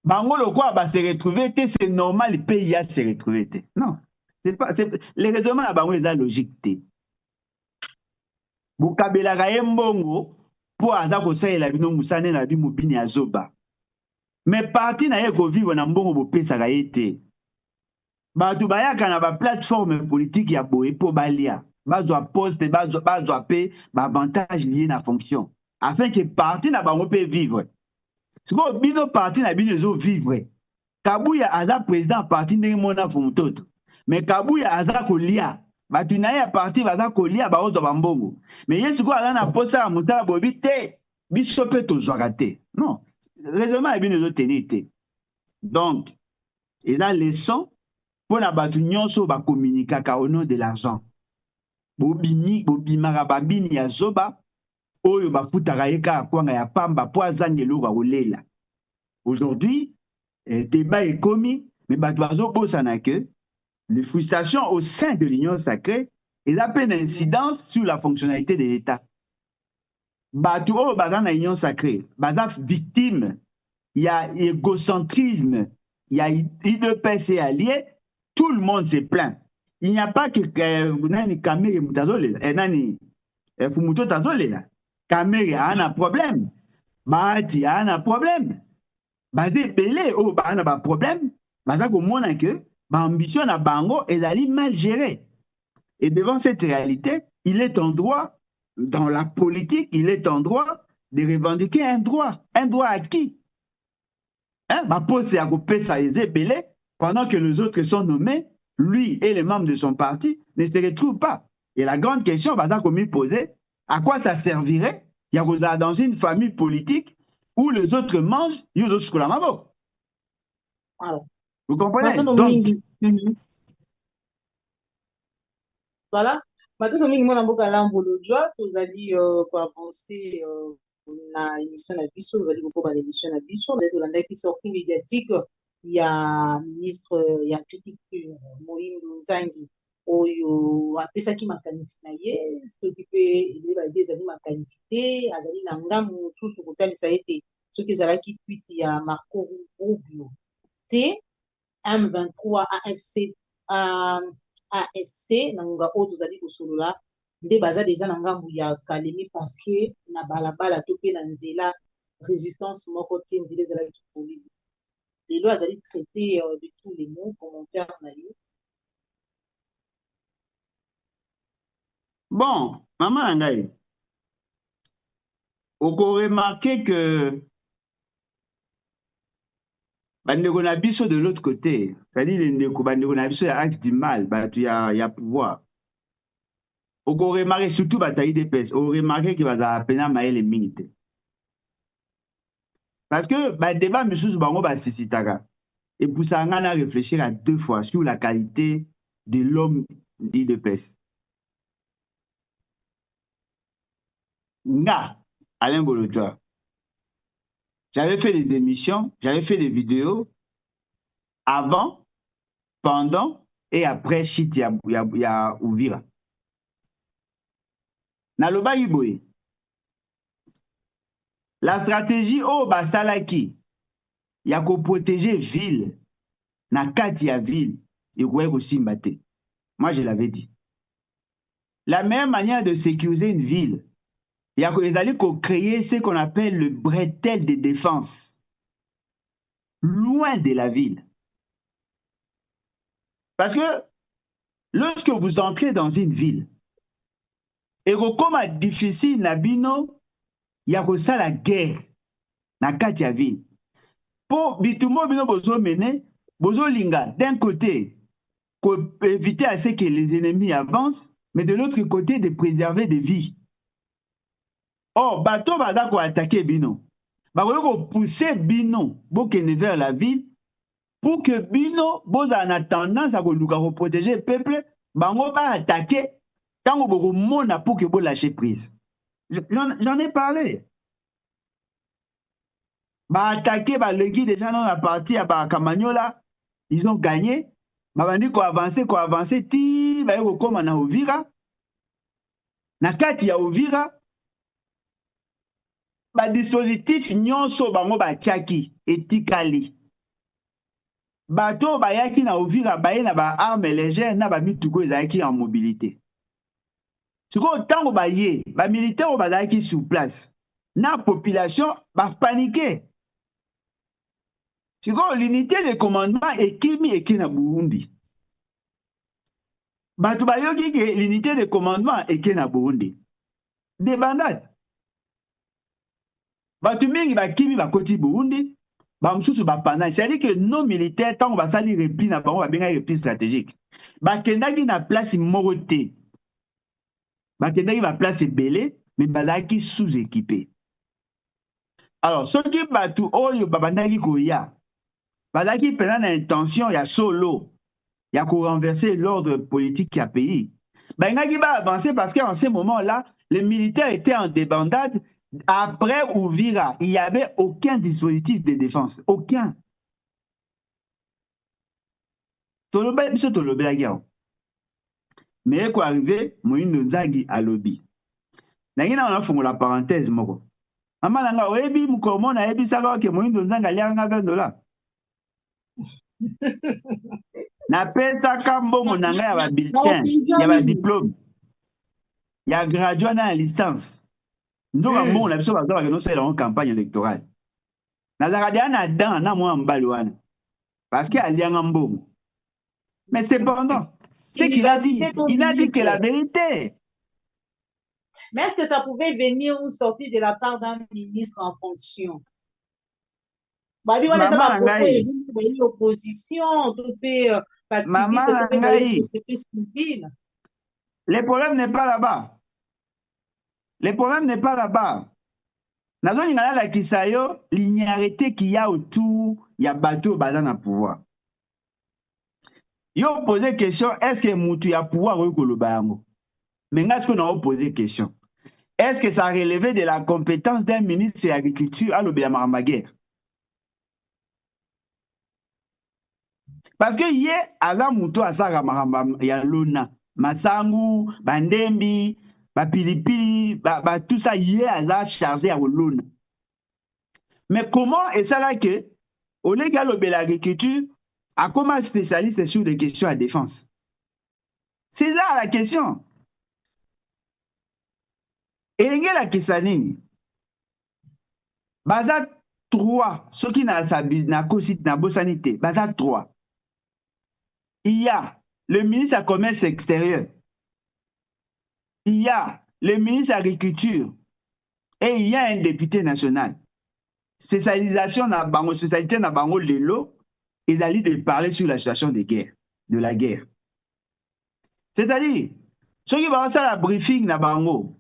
bango le quoi va se retrouver, c'est normal le pays a se retrouver. Non, c'est pas, les raisonnements à bango est logique. Bukabela mbongo pour azako sa la bino musane na bi mubini azoba. Mais parti na ye ko vivre na mbongo bo pesa ka yete. Bato bayaka na ba plateforme politique ya boye po balia. Bazwa poste, bazwa pe ba avantage lié na fonction. Afin que parti na bango peut vivre. Si vous bino parti na bino zo vivre. Kabuya aza président parti ndenge mona fumutoto. Mais Kabuya aza kolia. Bato na ya parti baza kolia ba ozo bambongo. Mais yesu ko ala na posa ya mutala bobi te. Biso pe tozwaka te. Non. Raisonnement bino zo tenir te. Donc, et là leçon pour la batunyon so ba communiquer au nom de l'argent. Bobimaka babini ya zoba oyo bafutaka yeka kwanga ya pamba po azangelo ba olela. Aujourd'hui, débat est commis, mais bato bosana que les frustrations au sein de l'Union sacrée et la peine d'incidence sur la fonctionnalité de l'État. Bato oyo baza na Union sacrée, baza victime, il y a égocentrisme, il y a IDPS allié. Tout le monde se plaint. Il n'y a pas que Nani Kamere Mutazole, Nani Fumuto Tazole. Kamere a un problème. Bahati a un problème. Bazé Belé, oh, bah, un problème. Bazako mona que, ambition à Bango est allé mal gérée. Et devant cette réalité, il est en droit, dans la politique, il est en droit de revendiquer un droit. Un droit à qui? Hein? Ma pose c'est à couper ça, Belé. Pendant que les autres sont nommés, lui et les membres de son parti ne se retrouvent pas. Et la grande question, comme il posait, à quoi ça servirait? Il y a dans une famille politique où les autres mangent, il y a d'autres mabo. Vous comprenez? Donc, voilà. Maintenant, nous avons pour avancer na émission na biso, vous allez beaucoup l'émission na biso, vous allez qui sortie médiatique. Il y a ministre ya agriculture Moïndo Nzangi oyo apesaki makanisi na ye soki pe eleba ezali makanisi te azali na ngambu mosusu kotalisa ete soki ezalaki tweet ya Marco Rubio te M23 AFC na ngonga oyo tozali kosolola nde baza deja na ngambu ya Kalemi parce que na balabala to pe na nzela résistance moko te nzela ezalaki kolili. Les lois allaient traiter de tous les mots, commentaires. Bon, maman Angaï, on peut remarquer que Bandeko Nabiso de l'autre côté, c'est-à-dire Bandeko Nabiso, il y a acte du mal, il y a pouvoir. On peut remarquer surtout bataille des pèses, on peut remarquer qu'il va y avoir les militaires. Parce que le débat, M. Bango, c'est Sitara. Et pour ça, on a réfléchi à 2 fois sur la qualité de l'homme d'IDPS. Nga, Alain Bolotoa. J'avais fait des émissions, j'avais fait des vidéos avant, pendant et après Chit ya Ouvira. Naloba Iboye. La stratégie au Basalaki, il y a qu'on protéger ville, na kati ya ville, et aussi mbate. Moi, je l'avais dit. La meilleure manière de sécuriser une ville, Ils allaient créer ce qu'on appelle le bretelle de défense, loin de la ville. Parce que lorsque vous entrez dans une ville, et comme difficile na bino, il y a ça la guerre na kati ya ville. Pour bitumo bino bozo mener, bozo linga d'un côté pour éviter à ce que les ennemis avancent, mais de l'autre côté de préserver des vies. Or, bateau bada ko attaquer bino. Ba ko pousser bino bokene vers la ville pour que bino boza en tendance à protéger le peuple, bango ba attaquer tant que mona pour que vous lâchez prise. J'en ai parlé. Ba attaquer ba legi déjà dans la partie à ba Kamanyola, ils ont gagné. Ba bandi ko avancer ti ba yoko koma na Uvira. Na kati ya Uvira ba dispositif nyonso bango ba tchaki etikali. Bato bayaki na Uvira baye na ba armes légères na ba mituko ezaki en mobilité. Siko tango baye ba militaires bazaki sur place. Na population ba paniqué. Siko l'unité de commandement ekimi na Burundi. Bato bayoki ke l'unité de commandement na Burundi. Des bandades. Bato mingi bakimi bakoti Burundi. Bamsusu bapana, c'est-à-dire que nos militaires, tant on va salir repli na bango, va bien repli stratégique. Bakendaki na place moroté. Bakendaki na place belé, mais bazaki sous-équipé. Alors, ceux qui batu oyo babandaki koya, bazaki pena na intention ya solo, ya ko renverser l'ordre politique ya pays. Bangaki ba avancer parce qu'en ce moment-là, les militaires étaient en débandade. Après Uvira, il n'y avait aucun dispositif de défense. Aucun. Mais quoi arrivé, Moïno Nzangi à lobby. Nangina on a fait la parenthèse moko. Maman nanga oebi mukomo na ebi saka ke Moïno Nzangi alianga $20. Na pesa kambo nanga ya ba bulletin, ya ba diplôme. Ya gradué na licence. Nous avons une campagne électorale. Nous avons parce qu'il y a un bon. Mais cependant, ce qu'il a dit, il a dit que la vérité. Mais est-ce que ça pouvait venir ou sortir de la part d'un ministre en fonction? Le problème n'est pas là-bas. Le problème n'est pas là-bas. Nazo ngala la kisayo l'ignarité qu'il y a autour, il y a bateau bazan à pouvoir. Yo posé question, est-ce que Moutou y a pouvoir au Kolobango? Mais est-ce qu'on a posé question? Est-ce que ça relevait de la compétence d'un ministre de l'Agriculture à l'Obéamarambaguerre? Parce que hier, Aza Moutou a sa Yalona, Masangu, Bandembi, Pilipili, tout ça, hier, Aza chargé à Olona. Mais comment est ça là que, au légal de l'agriculture, a comment spécialiste sur des questions à défense? C'est là la question. Et la question, Baza 3, ceux qui n'ont pas sanité, Baza 3. Il y a le ministre du Commerce extérieur. Il y a le ministre de l'Agriculture. Et il y a un député national. Spécialisation na bango, spécialité na bango lelo, ils allaient de parler sur la situation de guerre, de la guerre. C'est-à-dire, ceux qui vont faire la briefing na bango,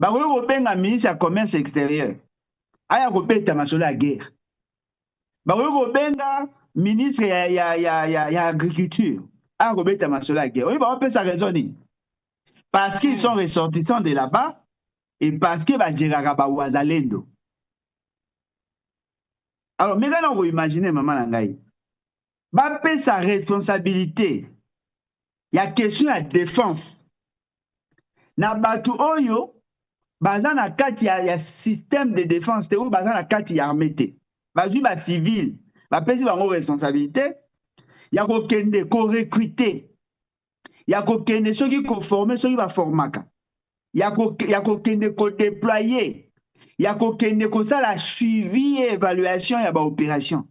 bango benga ministre du Commerce extérieur. Aya ko beta masolo la guerre. Bango benga ministre ya agriculture. Aya ko beta masolo la guerre. Oui, ba on sa raisonner. Parce qu'ils sont ressortissants de là-bas et parce que ba jiraka ba wazalendo. Alors, maintenant, vous imaginez, maman Nangaï, bah, sa responsabilité. Il y a question de défense. Na batu oyo, baza na kati ya système de défense, te ou baza na kati ya armée. Bazu ba civil, ba pesi bango responsabilité. Il y a ko recruter. Il y a ko kende ceux qui ko former, ceux qui va formaka. Il y a qu'on déployer. Il y a qu'on ça la suivi et évaluation, il y a opération.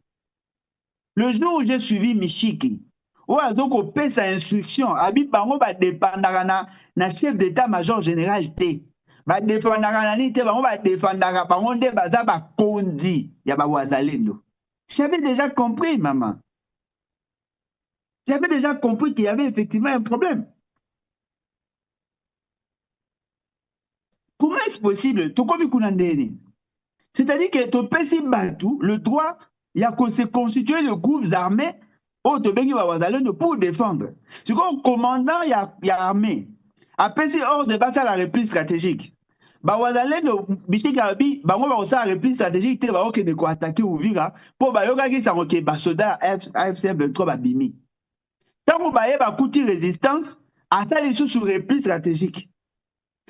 Le jour où j'ai suivi Michiki, où donc on paie sa instruction, Habib Bango va dépendre na chef d'état-major général T. Va dépendre na nité, Bango va dépendre Bango de baza ba kondi, ya ba wazalendo. J'avais déjà compris, maman. J'avais déjà compris qu'il y avait effectivement un problème. Comment est-ce possible? C'est-à-dire que tu peux Batou, le droit, il y a que se constituer de groupes armés pour défendre. C'est comme commandant, il y a armée. Après, c'est hors de base à la réplique stratégique. Bawazalendo, Bichikabi, Bango va aussi la réplique stratégique, te va ko attaquer ou vira, pour Bayoga qui s'en ok, Basoda, AFC 23 Babimi. Tant que Baye va coûter résistance, à ça, les sous sur réplique stratégique.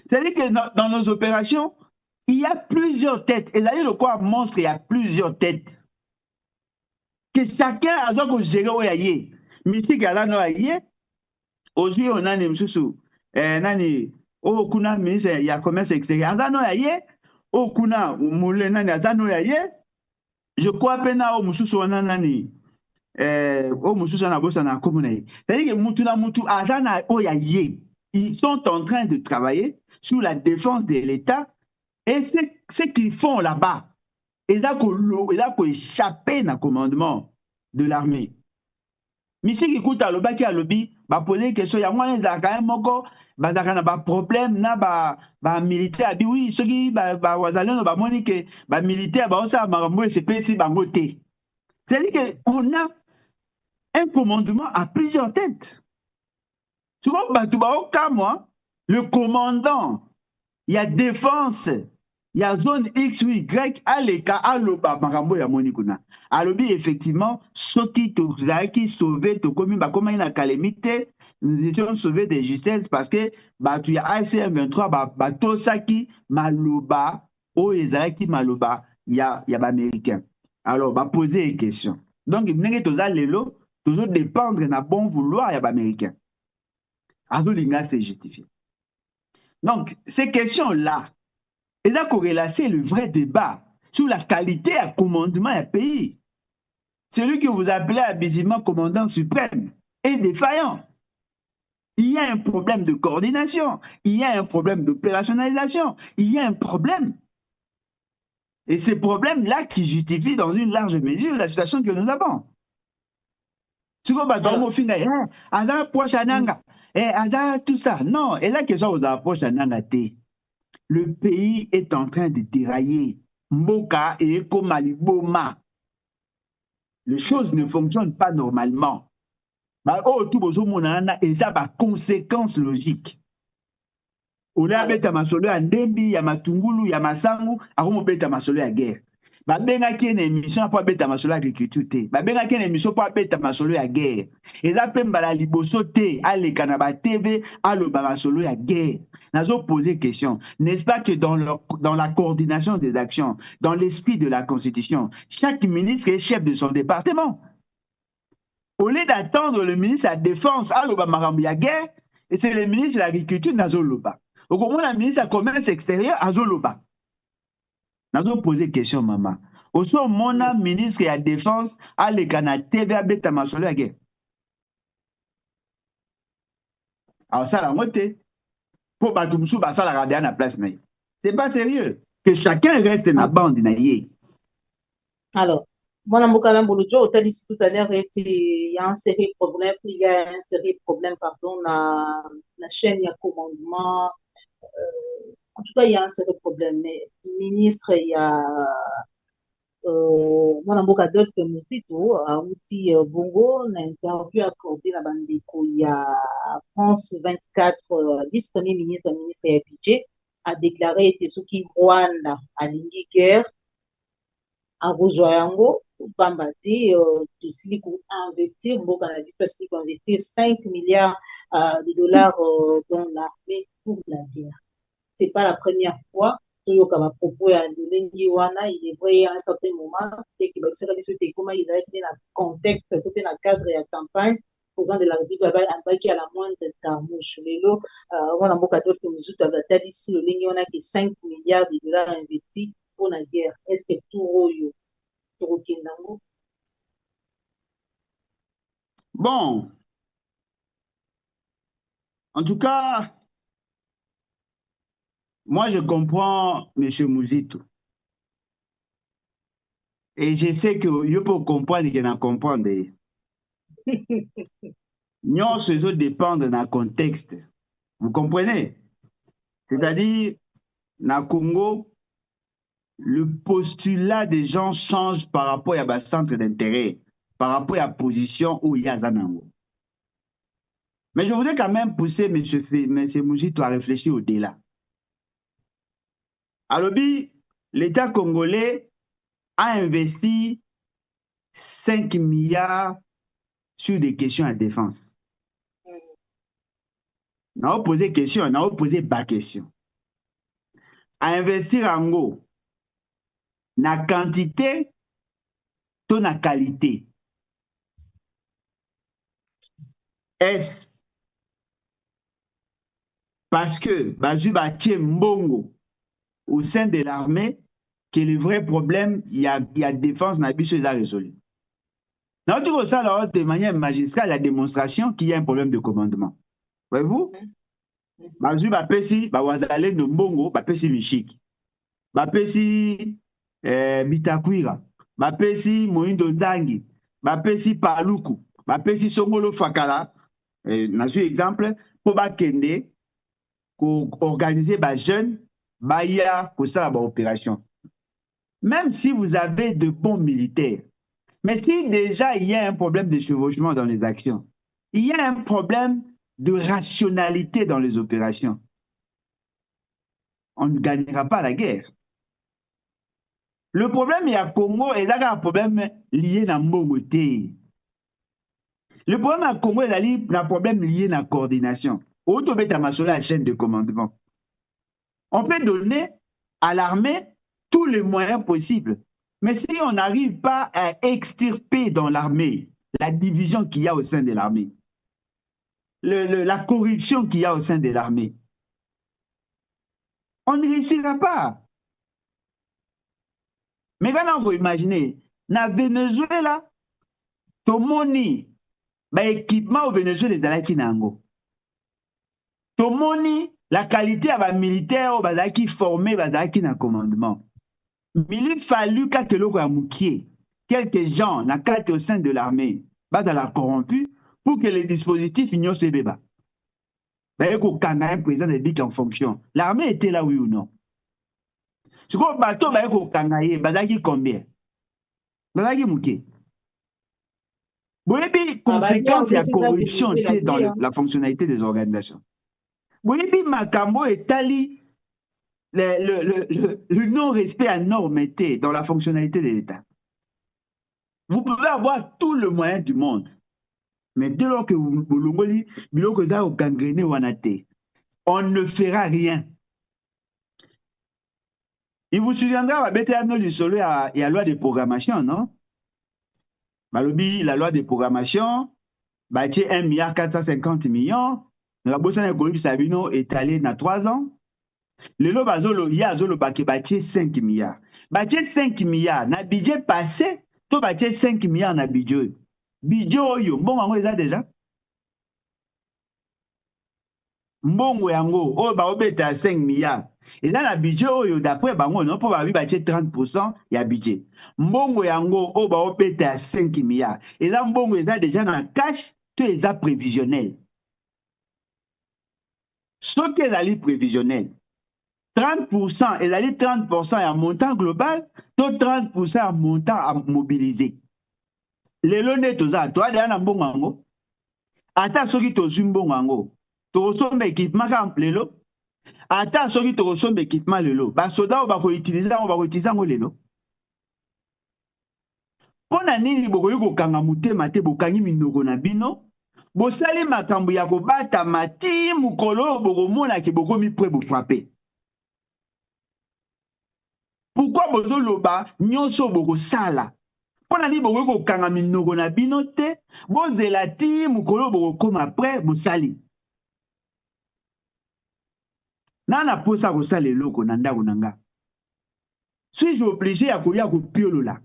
C'est-à-dire que dans nos opérations, il y a plusieurs têtes. Et d'ailleurs, le corps monstre, il y a plusieurs têtes. Que chacun a besoin de gérer où il y a. Mystique, il y a aussi, on a des sous. Nani, oh, kuna, ministre, il y a commerce extérieur. Azano y a oh, kuna, moule, nani, azano y a je crois peine au mususu, on a nani. Au mususu, on a bossé na commune. C'est-à-dire que mutuna mutu, azana, oh, y a. Ils sont en train de travailler sur la défense de l'État. Et ce qu'ils font là-bas, ils ont échappé dans le commandement de l'armée. Monsieur qui écoute à l'obaki à lobby, va poser une question. Il y a moins de quand même encore, ba problème na ba militaire. Oui, ceux qui ba wazalendo ba monique ba militaire ba osa marambo c'est pas si ba ngoté. C'est-à-dire qu'on a un commandement à plusieurs têtes. Souvent ba tout ba au cas moi, le commandant, il y a défense. Il y a zone X ou Y, aleka, aloba, marambo ya monikuna. Alobi, effectivement, ceux qui sauvé, comme il a calamité, nous étions sauvés de justesse parce que, tu y a AFCM 23, tosaki, maloba, o ezaki maloba, il y a américain. Alors, poser une question. Donc, il n'y a pas lelo, toujours dépendre na bon vouloir, il y a américain. Azo linga, c'est justifié. Donc, ces questions-là, et ça corrélation le vrai débat sur la qualité à commandement du pays. Celui que vous appelez abusivement commandant suprême est défaillant. Il y a un problème de coordination, il y a un problème d'opérationnalisation, il y a un problème. Et ces problèmes-là qui justifient dans une large mesure la situation que nous avons. Tout ça. Non, et la question vous approche à Nangaté. Le pays est en train de dérailler. Mboka et Eko Maliboma. Les choses ne fonctionnent pas normalement. Et ça a conséquences logiques. On a bêta masolo ya Ndembi, ya Matungulu, ya Masangu, akomo bêta masolo ya guerre. Babengaki une émission pour bêta masolo ya agriculture. Babengaki une émission pour bêta masolo ya guerre. Et ça peut mbala liboso te, aleka na ba TV, aloba masolo ya guerre. Nazo poser question. N'est-ce pas que dans la coordination des actions, dans l'esprit de la Constitution, chaque ministre est chef de son département. Au lieu d'attendre le ministre de la Défense, aloba marambo ya guerre, et c'est le ministre de l'Agriculture, nazo loba. Au moment la ministre du Commerce extérieur, azoloba. Nazo poser question, maman. Au son mona ministre de la Défense, aleka na TV abeta masolo ya guerre. Alors ça, la moitié. Pour Batoumsou, ça la garder à la place. C'est pas sérieux. Que chacun reste dans la bande. Alors, moi, Mboujo, tu as dit tout à l'heure, il y a un série de problèmes, il y a un série de problèmes, pardon, la chaîne, il y a commandement. En tout cas, il y a un série de problèmes. Mais ministre, il y a moi, Mboka d'autres musiques, à outil Bongo, on a interview accordé la bande il y a France 24, vice-premier ministre, le ministre budget, a déclaré que ceux qui Rwanda à guerre à Rozoyango, Bambati, aussi pour investir, Mboka a dit parce qu'il faut investir 5 milliards de dollars dans l'armée pour la guerre. C'est pas la première fois. Toyoka propos ya Ndelengi wana il est vrai à un certain moment et que ça dit c'était comment ils avaient dans le contexte tout dans le cadre de la campagne président de la République abaki à la moindre escarmouche. Lelo, on a beaucoup d'autres mesures d'adapter ici, le ligne, on a que 5 milliards de dollars investis pour la guerre. Est-ce que tout Kendango? Bon, en tout cas, moi je comprends M. Mouzito. Et je sais que je peux comprendre qu'il n'a comprendre. Nous, ce dépend de notre contexte. Vous comprenez? C'est-à-dire, dans le Congo, le postulat des gens change par rapport à leur centre d'intérêt, par rapport à la position où il y a Zanango. Mais je voudrais quand même pousser M. Mouzito à réfléchir au-delà. Alors, l'État congolais a investi 5 milliards sur des questions à défense. On a posé question, on a posé bas question. À investir en gros, na quantité, to na qualité. Est-ce parce que Bazu Baché Mbongo au sein de l'armée que le vrai problème, il y a défense na biche là résolu. Dans tout ça, alors, de manière magistrale, la démonstration qu'il y a un problème de commandement. Voyez-vous? Bazu Bapesi, Bawazale no Mbongo, Bapesi Michik. Bapesi Bitakwira. Bapesi Moindo Nzangi. Bapesi Paluku. Bapesi Songolo Fakala. Dans un exemple, pour bakende, pour organiser les jeunes, pour ça, opération. Même si vous avez de bons militaires, mais si déjà il y a un problème de chevauchement dans les actions, il y a un problème de rationalité dans les opérations, on ne gagnera pas la guerre. Le problème, il y a Congo, et là, un problème lié à Momoté. Le problème à Congo, il y a un problème lié à la coordination. La chaîne de commandement. On peut donner à l'armée tous les moyens possibles. Mais si on n'arrive pas à extirper dans l'armée la division qu'il y a au sein de l'armée, la corruption qu'il y a au sein de l'armée, on ne réussira pas. Mais quand vous imaginez, dans le Venezuela, tout le monde, l'équipement au Venezuela, les alaki nango. Tout le monde, la qualité à militaire, qui formé, qui na commandement. Mais il fallu quelques gens au sein de l'armée, la corrompu, pour que les dispositifs ignorent ce débat. Il faut un président de BIC en fonction. L'armée était là, oui ou non? Ce qu'on bateau, il faut combien? Bazaki mouké. Vous voyez, conséquence et la corruption dans la fonctionnalité des organisations. Vous voyez, Makambo et Tali, le non-respect à normes était dans la fonctionnalité de l'État. Vous pouvez avoir tout le moyen du monde, mais dès lors que vous gangréné, on ne fera rien. Il vous souviendra, il y a la loi de programmation, non? La loi de programmation, c'est 1,450 milliard. La bourse de est étalée dans 3 ans. Le lot il y a 5 milliards. 5 milliards, na budget passé, to 5 milliards na budget. Budget oyo, mbongo eza déjà. Mbongo yango, oyo baobeta 5 milliards. Et là, la budget oyo, d'après bango, non, pour 30% ya budget. Mbongo yango, oyo baobeta 5 milliards. Et là, mbongo eza déjà dans cash, to eza prévisionnel. Ce qui est prévisionnel. 30%, et d'aller 30% à montant global, tout 30% à montant à mobiliser. Les lones, tout ça, toi, derrière un bon mango, attends ceux qui te sont bon mango, tu reçois l'équipement comme le lot, attends ceux qui te reçoivent l'équipement le lot, bah, soda, on va utiliser le lot. Pour l'année, il faut que kanga mute mate bokangi minoko na bino, bosali makambo ya kobata mati mukolo bogomona ki bokomi prêt pour frapper. Pourquoi bozoloba nyonso boko sala Pona ni bowe ko kanga minoko na bino te, bozela ti mukolo boko koma après bosali. Nana posa kosala eloko na ndako na nga. Suis-je obligé à koya ko piolola?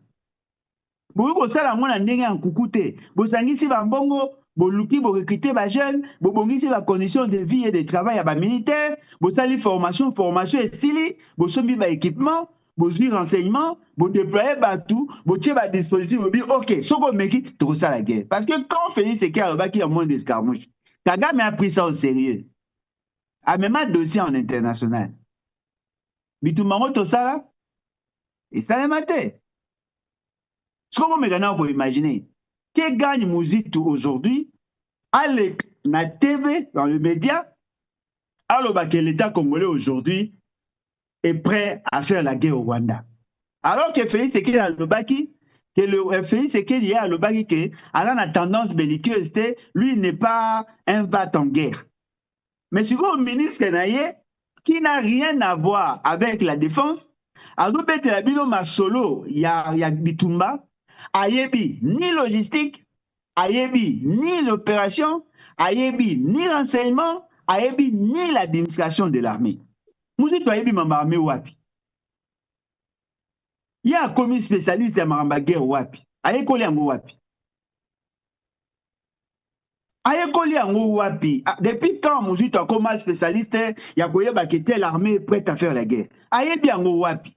Bowe kosala ngo na ndenge ya nkuku te, bosangisi bambongo, boluki borekite ba jeune, bobongisi ba conditions de vie et de travail ya ba militaire, bosali formation esili, bosombi ba équipement, bozwi renseignement, bodéployer batou, botie ba dispositif, bobi OK, soko meki tokosala guerre. Parce que quand Félix Sekei alobaki ya moins d'escarmouche, Kagame a pris ça au sérieux. A même un dossier en international. Bitumango tosala, et ça l'a te. Ce qu'on peut imaginer, qui gagne Mouzitu aujourd'hui, allez na TV, dans le média, alors que l'État congolais aujourd'hui est prêt à faire la guerre au Rwanda. Alors que Félix Sekei a le baki, que le Félix Sekei a le baki, que a la tendance belliqueuse, lui n'est pas un bat en guerre. Mais si vous ministre Naye, qui n'a rien à voir avec la défense, a bete la bino masolo, ya Bitumba, ayebi ni logistique, ayebi ni l'opération, ayebi ni renseignement, ayebi ni l'administration de l'armée. Mouzi to ayebi mamba armée wapi. Il y a un commis spécialiste de mamba guerre wapi. Ayekoli yango wapi. Ayekoli yango wapi. Depuis quand Mouzi to comme spécialiste ya koyeba que telle armée est prête à faire la guerre. Ayebi yango wapi.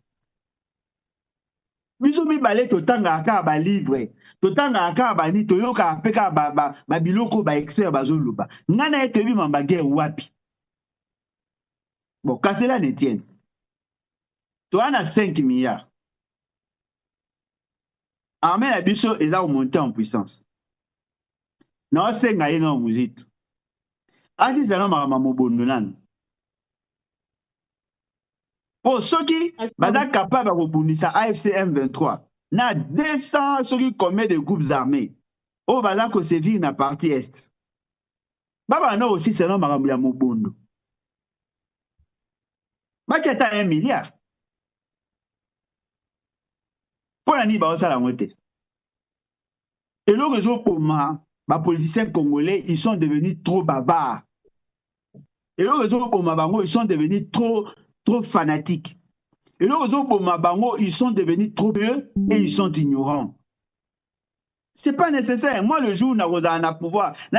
Biso mibale totanga aka ba livre, totanga aka ba ni toyoka apeka ba biloko ba expert bazoluba. Ngana etebi mamba guerre wapi. Bon, Kasela n'etienne. Toi on a 5 milliards. Armée la biso eza monter en puissance. Na osenga yenga Muzitu. Asi sana mama mobondo nanu. Po soki baza capable de rebondisa AFC M23 na 200 soki combien de groupes armés o baza ko sévir na partie est. Baba no aussi c'est makambo ya mobondo. Baketa 1 milliard. Pour la ni ba osala ngote. Et le réseau pour ma politiciens congolais, ils sont devenus trop bavards. Et le réseau pour ma bango, ils sont devenus trop fanatiques. Et le réseau pour ma bango, ils sont devenus trop vieux et ils sont ignorants. C'est pas nécessaire. Moi, le jour où on a pouvoir, je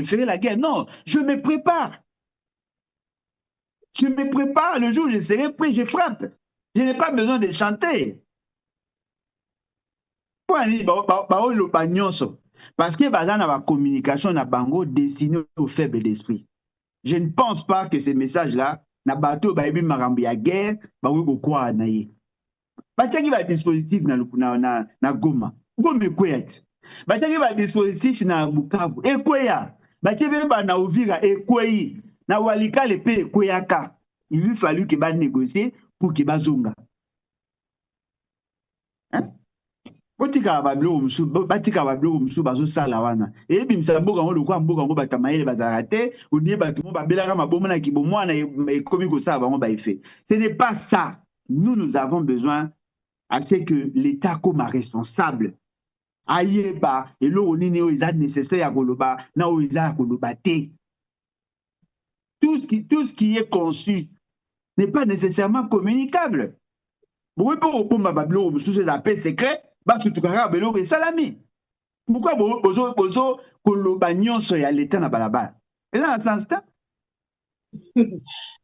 ferai la guerre. Non, je me prépare. Je me prépare. Le jour où je serai prêt, je frappe. Je n'ai pas besoin de chanter. Parce que la communication na bango destinée aux faibles d'esprit. Je ne pense pas que ces messages-là, na bateau baebi marambi ya guerre, bawe kokwa na ye. Batiaki ba dispositif na Goma. Goma ekweyati. Batiaki ba dispositif na Bukavu. Ekweya. Batiaki ba na Uvira ekweyi. Na Walikale pe ekweyaka. Il lui fallu que ba négocier pour que ba zonga. Hein? Botika ba blo musu, batika ba blo musu bazo sala wana. E bimisa mboka ngo lokwa mboka ngo batamayele bazarate, odiye batu mo babelaka mabomo na kibomo na ekomi ko sala bango ba effet. Ce n'est pas ça. Nous avons besoin à ce que l'État comme responsable ayeba elo nini o eza nécessaire ya koloba na o eza koloba te. Tout ce qui est conçu n'est pas nécessairement communicable. Bon pour bomba bablo sous ces appels secrets ba tutukaka belo et salami. Pourquoi bozo koloba nyonso ya l'État na balabala. Et là en sens temps.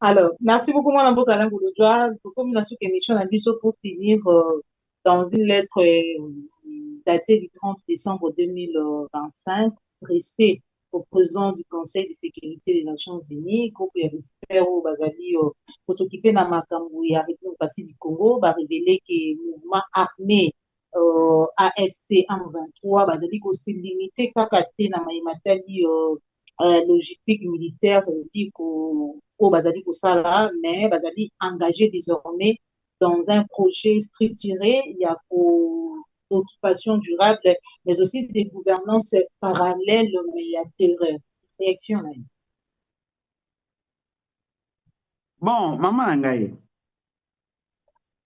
Alors, merci beaucoup, Mme Bokalan Gouloudoua. Comme la sous-émission a dit, pour finir dans une lettre datée du 30 décembre 2025, restée au président du Conseil de sécurité des Nations Unies, groupe expert au Bazali, pour s'occuper de la Makambu et arrêter le parti du Congo, va révéler que le mouvement armé AFC M23, Bazali, aussi limité, kakaté, na maimatali, logistique militaire, ça veut dire qu'au Bazali Kosala, mais Bazali engagé désormais dans un projet structuré, il y a occupation durable, mais aussi des gouvernances parallèles, mais il y a des réactions là. Bon, maman Ngaye,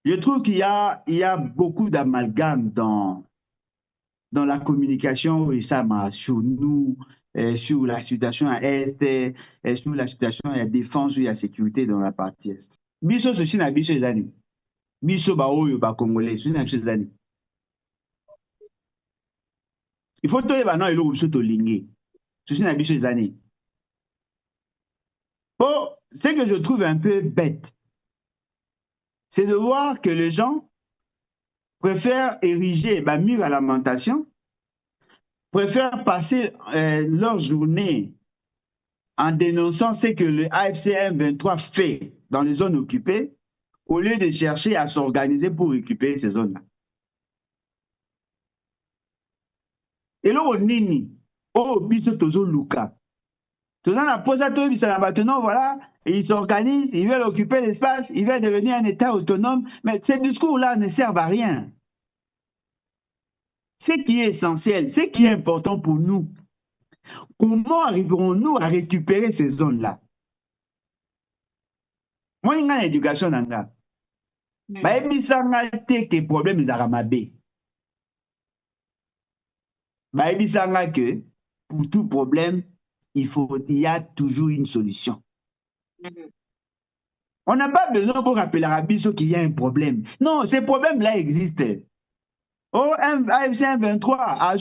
Je trouve il y a beaucoup d'amalgame dans la communication et ça sur nous, sur la situation à Est, sur la situation à défense ou à sécurité dans la partie Est. Biso, ceci n'a biso les années. Biso, ba oyo, ba congolais, ceci n'a biso les années. Il faut que non, il faut que tu ceci n'a biso les années. Bon, ce que je trouve un peu bête, c'est de voir que les gens préfèrent ériger un mur à lamentation, préfèrent passer leur journée en dénonçant ce que le AFC M23 fait dans les zones occupées, au lieu de chercher à s'organiser pour récupérer ces zones-là. Et là, on nini, oh, biso tozo luka. Tout ça, on a posé à tout, maintenant, voilà, et ils s'organisent, ils veulent occuper l'espace, ils veulent devenir un État autonome, mais ces discours-là ne servent à rien. Ce qui est essentiel, ce qui est important pour nous, comment arriverons-nous à récupérer ces zones-là? Moi, il y a une éducation dans ça. Baebisanga te que problème ezalaka mabe. Baebisanga que pour tout problème, il y a toujours une solution. On n'a pas besoin pour rappeler à Rabiso qu'il y a un problème. Non, ces problèmes-là existent. Oh, AFC 23 a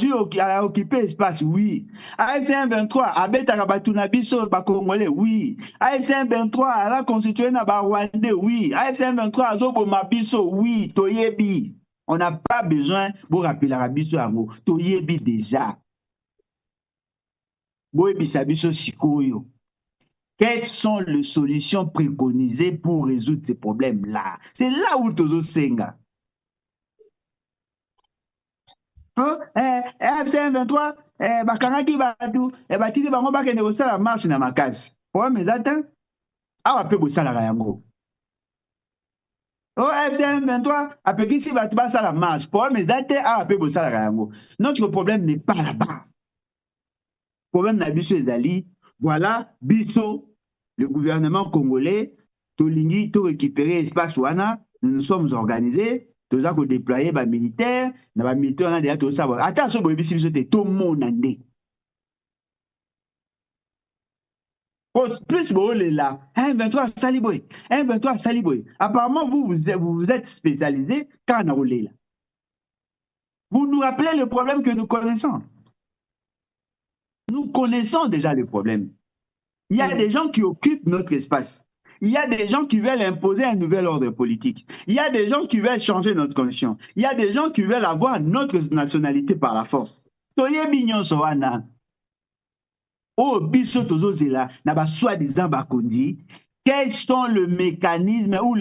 occupé l'espace, oui. AFC 23 a bêta Rabatuna Biso, Congolais, oui. AFC 23 a constitué na Rwandais, oui. AFC 23 a Zoboma Biso, oui. Toyebi. On n'a pas besoin pour rappeler à Biso Ango. Toyebi déjà. Boyebi Sabiso Sikoyo. Quelles sont les solutions préconisées pour résoudre ces problèmes-là? C'est là où Tozo Senga. FC 23 bakangaki batu batili bango bakende kosala marche na makasi problème eza te awa mpe bosalaka yango FC 23 apekisi bato basala marche problème eza te awa mpe bosalaka yango. Notre problème n'est pas là-bas. Problème na biso ezali voilà biso le gouvernement congolais tolingi to récupérer espace wana, nous nous sommes organisés. Tous à déployer les militaires, les militaires, on a déjà tout ça. Attention, tout le monde en est. Plus vous êtes là, 1-23 Saliboy, 1-23 Saliboy. Apparemment, vous êtes spécialisé quand on est là. Vous nous rappelez le problème que nous connaissons. Nous connaissons déjà le problème. Il y a des gens qui occupent notre espace. Il y a des gens qui veulent imposer un nouvel ordre politique. Il y a des gens qui veulent changer notre condition. Il y a des gens qui veulent avoir notre nationalité par la force. Toye bignon soana. Oh, biso tozo zela, na ba soi-disant bakondi. Quels sont les mécanismes ou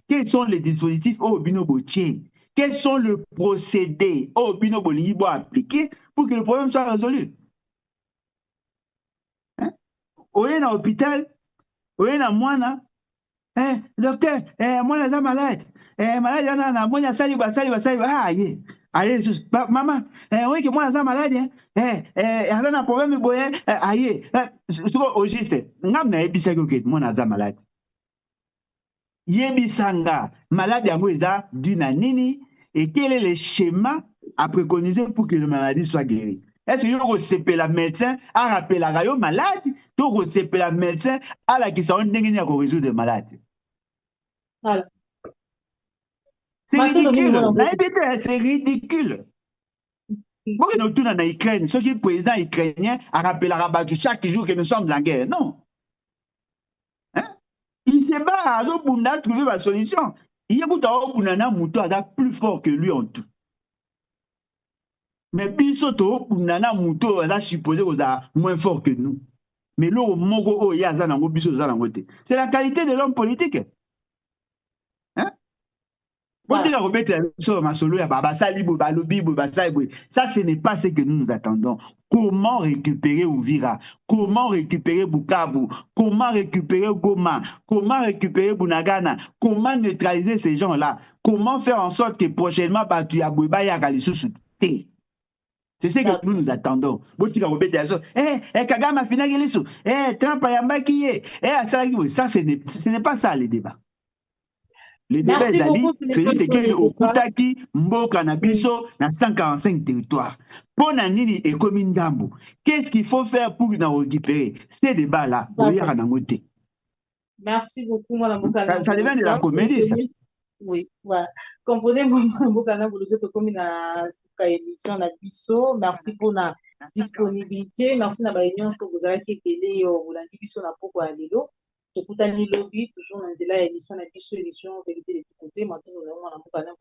quels sont les dispositifs oh bino boche? Quels sont les procédés oh bino bolingi bo appliquer pour que le problème soit résolu? Hein? Oye na hôpital. Oui, na mwana. Docteur, moi je suis malade. Malade, yana moi je sali ba. Ah, ye. Aye, maman, oui que moi je suis malade. On a un problème boye. Aye. Au juste, ngam na ebisa que moi je suis malade. Yebisanga, malade yango eza dû na nini et quel est le schéma à préconiser pour que la maladie soit guérie? Est-ce que vous recevez la médecin à rappeler la rayon malade? Vous recevez la médecin à la question de résoudre les malades? Voilà. C'est ridicule. C'est ridicule. Pourquoi nous tournons en Ukraine? Ceux qui sont présidents ukrainiens à rappeler la rabat chaque jour que nous sommes dans la guerre. Non. Hein? Il se bat à l'Obunda trouver la solution. Il y a un plus fort que lui en tout. Mais biso to nana muto a supposé moins fort que nous. Mais l'eau mogo ya zanango biso zanangote. C'est la qualité de l'homme politique. Hein? Ça, ce n'est pas ce que nous nous attendons. Comment récupérer Ouvira? Comment récupérer Bukavu? Comment récupérer Goma? Comment récupérer Bunagana? Comment neutraliser ces gens-là? Comment faire en sorte que prochainement, tu y a Bouba Yagalisou? C'est ce que nous attendons. Kagame a fini Trump a yambaki ça, ce n'est pas ça le débat. Le débat Merci est allé, beaucoup, Philippe, Félix pour Sekedi le débat. Okutaki, Mboka na biso, na 145 territoires. Pour Nini et Komindambo, qu'est-ce qu'il faut faire pour nous récupérer ces débats-là? D'accord. Merci beaucoup, moi, Ça devient de la comédie, ça. Oui, voilà. Comprenez-moi, Mbokana, vous le comme une émission na biso. Merci pour la disponibilité. Merci na réunion que vous avez kékelé au lundi biso na poko à lelo. Tokutani lobby toujours dans la émission na biso émission vérité de tous côtés. Maintenant nous avons na Mbokana.